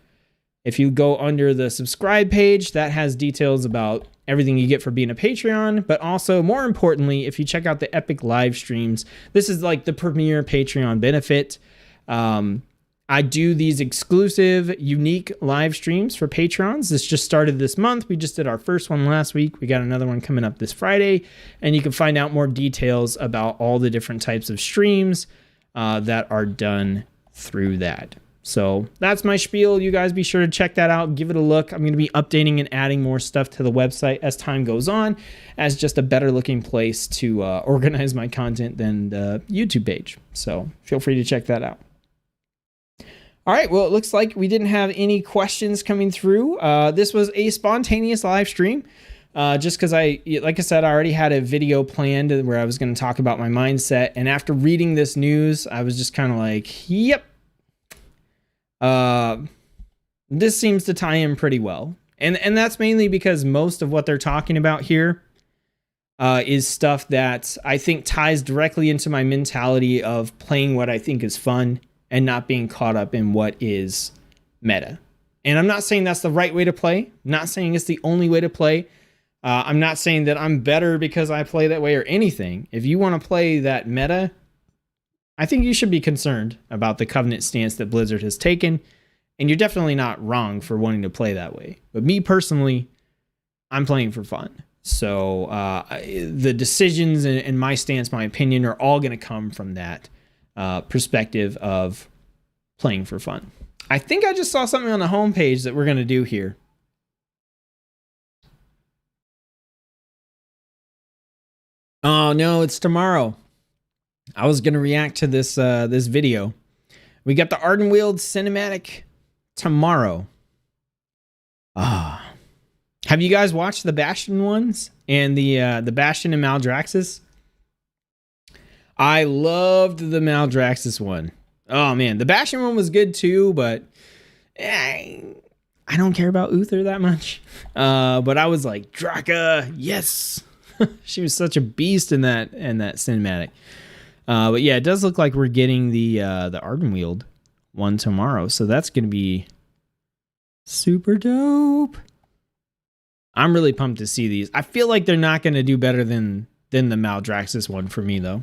If you go under the subscribe page, that has details about everything you get for being a Patreon, but also more importantly, if you check out the Epic live streams, this is like the premier Patreon benefit. I do these exclusive, unique live streams for patrons. This just started this month. We just did our first one last week. We got another one coming up this Friday, and you can find out more details about all the different types of streams that are done through that. So that's my spiel. You guys be sure to check that out. Give it a look. I'm going to be updating and adding more stuff to the website as time goes on, as just a better looking place to organize my content than the YouTube page. So feel free to check that out. All right. Well, it looks like we didn't have any questions coming through. This was a spontaneous live stream. Just because like I said, I already had a video planned where I was going to talk about my mindset. And after reading this news, I was just kind of like, yep. This seems to tie in pretty well. And that's mainly because most of what they're talking about here is stuff that I think ties directly into my mentality of playing what I think is fun and not being caught up in what is meta. And I'm not saying that's the right way to play. I'm not saying it's the only way to play. I'm not saying that I'm better because I play that way or anything. If you want to play that meta, I think you should be concerned about the Covenant stance that Blizzard has taken, and you're definitely not wrong for wanting to play that way. But me personally, I'm playing for fun. So the decisions and my stance, my opinion, are all going to come from that perspective of playing for fun. I think I just saw something on the homepage that we're going to do here. Oh, no, it's tomorrow. I was going to react to this this video. We got the Ardenweald cinematic tomorrow. Have you guys watched the Bastion ones and the Bastion and Maldraxxus? I loved the Maldraxxus one. Oh man, the Bastion one was good too, but I don't care about Uther that much. But I was like, Draka, yes. She was such a beast in that cinematic. But yeah, it does look like we're getting the Ardenweald one tomorrow, so that's gonna be super dope. I'm really pumped to see these. I feel like they're not gonna do better than the Maldraxxus one for me though.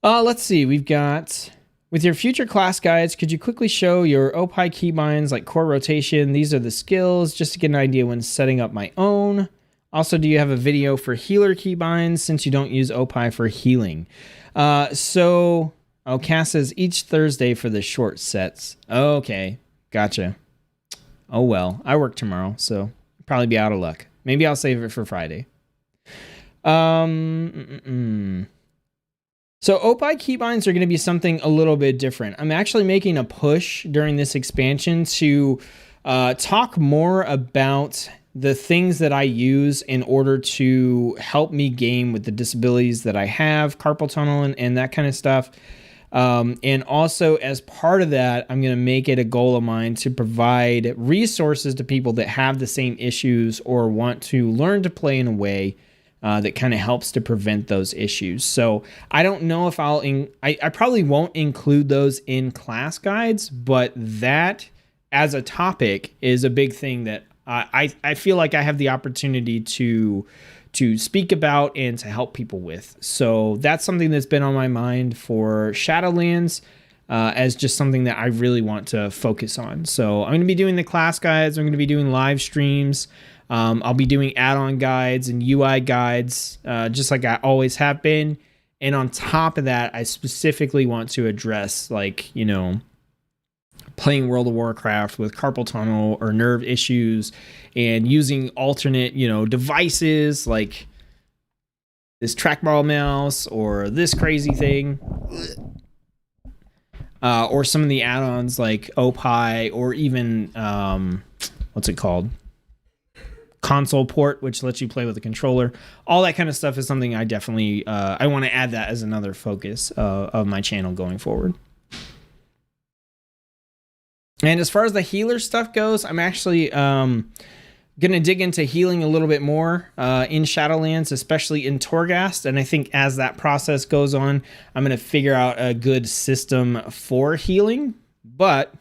Let's see. We've got, with your future class guides, could you quickly show your OPI keybinds like core rotation? These are the skills, just to get an idea when setting up my own. Also, do you have a video for healer keybinds since you don't use OPI for healing? Cass says each Thursday for the short sets. Okay, gotcha. Oh well, I work tomorrow, so probably be out of luck. Maybe I'll save it for Friday. So OPI keybinds are going to be something a little bit different. I'm actually making a push during this expansion to talk more about the things that I use in order to help me game with the disabilities that I have, carpal tunnel and that kind of stuff. And also, as part of that, I'm going to make it a goal of mine to provide resources to people that have the same issues or want to learn to play in a way that kind of helps to prevent those issues. So I don't know if I probably won't include those in class guides, but that as a topic is a big thing that I feel like I have the opportunity to speak about and to help people with. So that's something that's been on my mind for Shadowlands as just something that I really want to focus on. So I'm going to be doing the class guides. I'm going to be doing live streams. I'll be doing add-on guides and UI guides, just like I always have been. And on top of that, I specifically want to address, like, you know, playing World of Warcraft with carpal tunnel or nerve issues and using alternate, you know, devices like this trackball mouse or this crazy thing, or some of the add-ons like Opie or even what's it called? Console port, which lets you play with a controller. All that kind of stuff is something I definitely I want to add that as another focus of my channel going forward. And as far as the healer stuff goes, I'm actually going to dig into healing a little bit more in Shadowlands, especially in Torghast. And I think as that process goes on, I'm going to figure out a good system for healing. But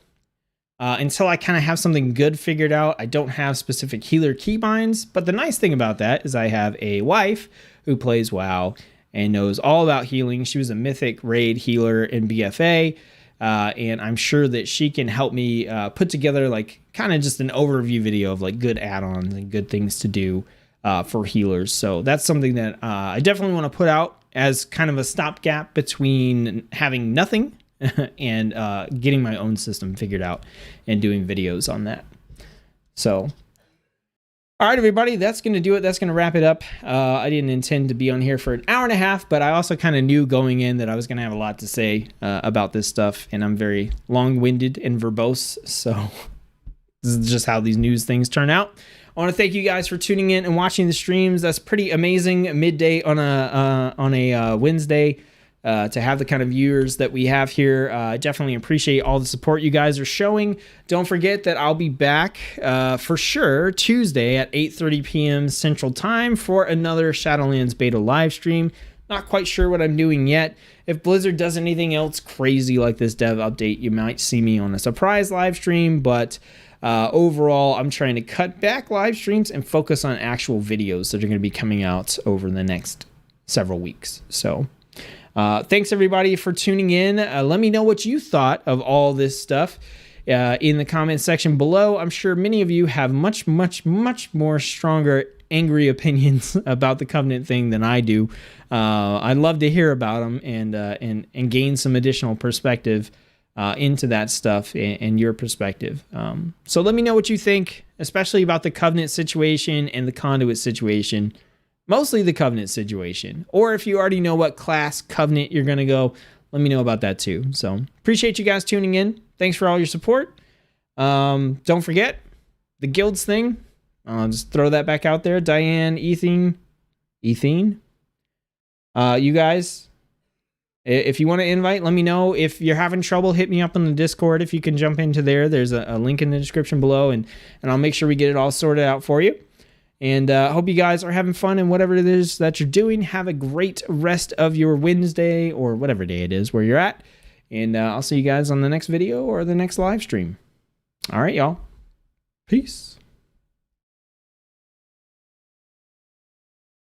until I kind of have something good figured out, I don't have specific healer keybinds. But the nice thing about that is I have a wife who plays WoW and knows all about healing. She was a mythic raid healer in BFA. And I'm sure that she can help me put together like kind of just an overview video of like good add-ons and good things to do for healers. So that's something that I definitely want to put out as kind of a stopgap between having nothing and getting my own system figured out and doing videos on that. So, all right, everybody, that's going to do it. That's going to wrap it up. I didn't intend to be on here for an hour and a half, but I also kind of knew going in that I was going to have a lot to say about this stuff, and I'm very long-winded and verbose, so this is just how these news things turn out. I want to thank you guys for tuning in and watching the streams. That's pretty amazing midday on a Wednesday. To have the kind of viewers that we have here. I definitely appreciate all the support you guys are showing. Don't forget that I'll be back for sure Tuesday at 8:30 p.m. Central Time for another Shadowlands beta live stream. Not quite sure what I'm doing yet. If Blizzard does anything else crazy like this dev update, you might see me on a surprise live stream, but overall, I'm trying to cut back live streams and focus on actual videos that are going to be coming out over the next several weeks. So thanks everybody for tuning in. Let me know what you thought of all this stuff in the comment section below. I'm sure many of you have much more stronger, angry opinions about the Covenant thing than I do. I'd love to hear about them and gain some additional perspective into that stuff and your perspective. So let me know what you think, especially about the Covenant situation and the conduit situation. Mostly the Covenant situation. Or if you already know what class Covenant you're going to go, let me know about that too. So appreciate you guys tuning in. Thanks for all your support. Don't forget the guilds thing. I'll just throw that back out there. Diane, Ethine. You guys, if you want to invite, let me know. If you're having trouble, hit me up on the Discord. If you can jump into there, there's a link in the description below, and I'll make sure we get it all sorted out for you. And I hope you guys are having fun in whatever it is that you're doing. Have a great rest of your Wednesday or whatever day it is where you're at. And I'll see you guys on the next video or the next live stream. All right, y'all. Peace.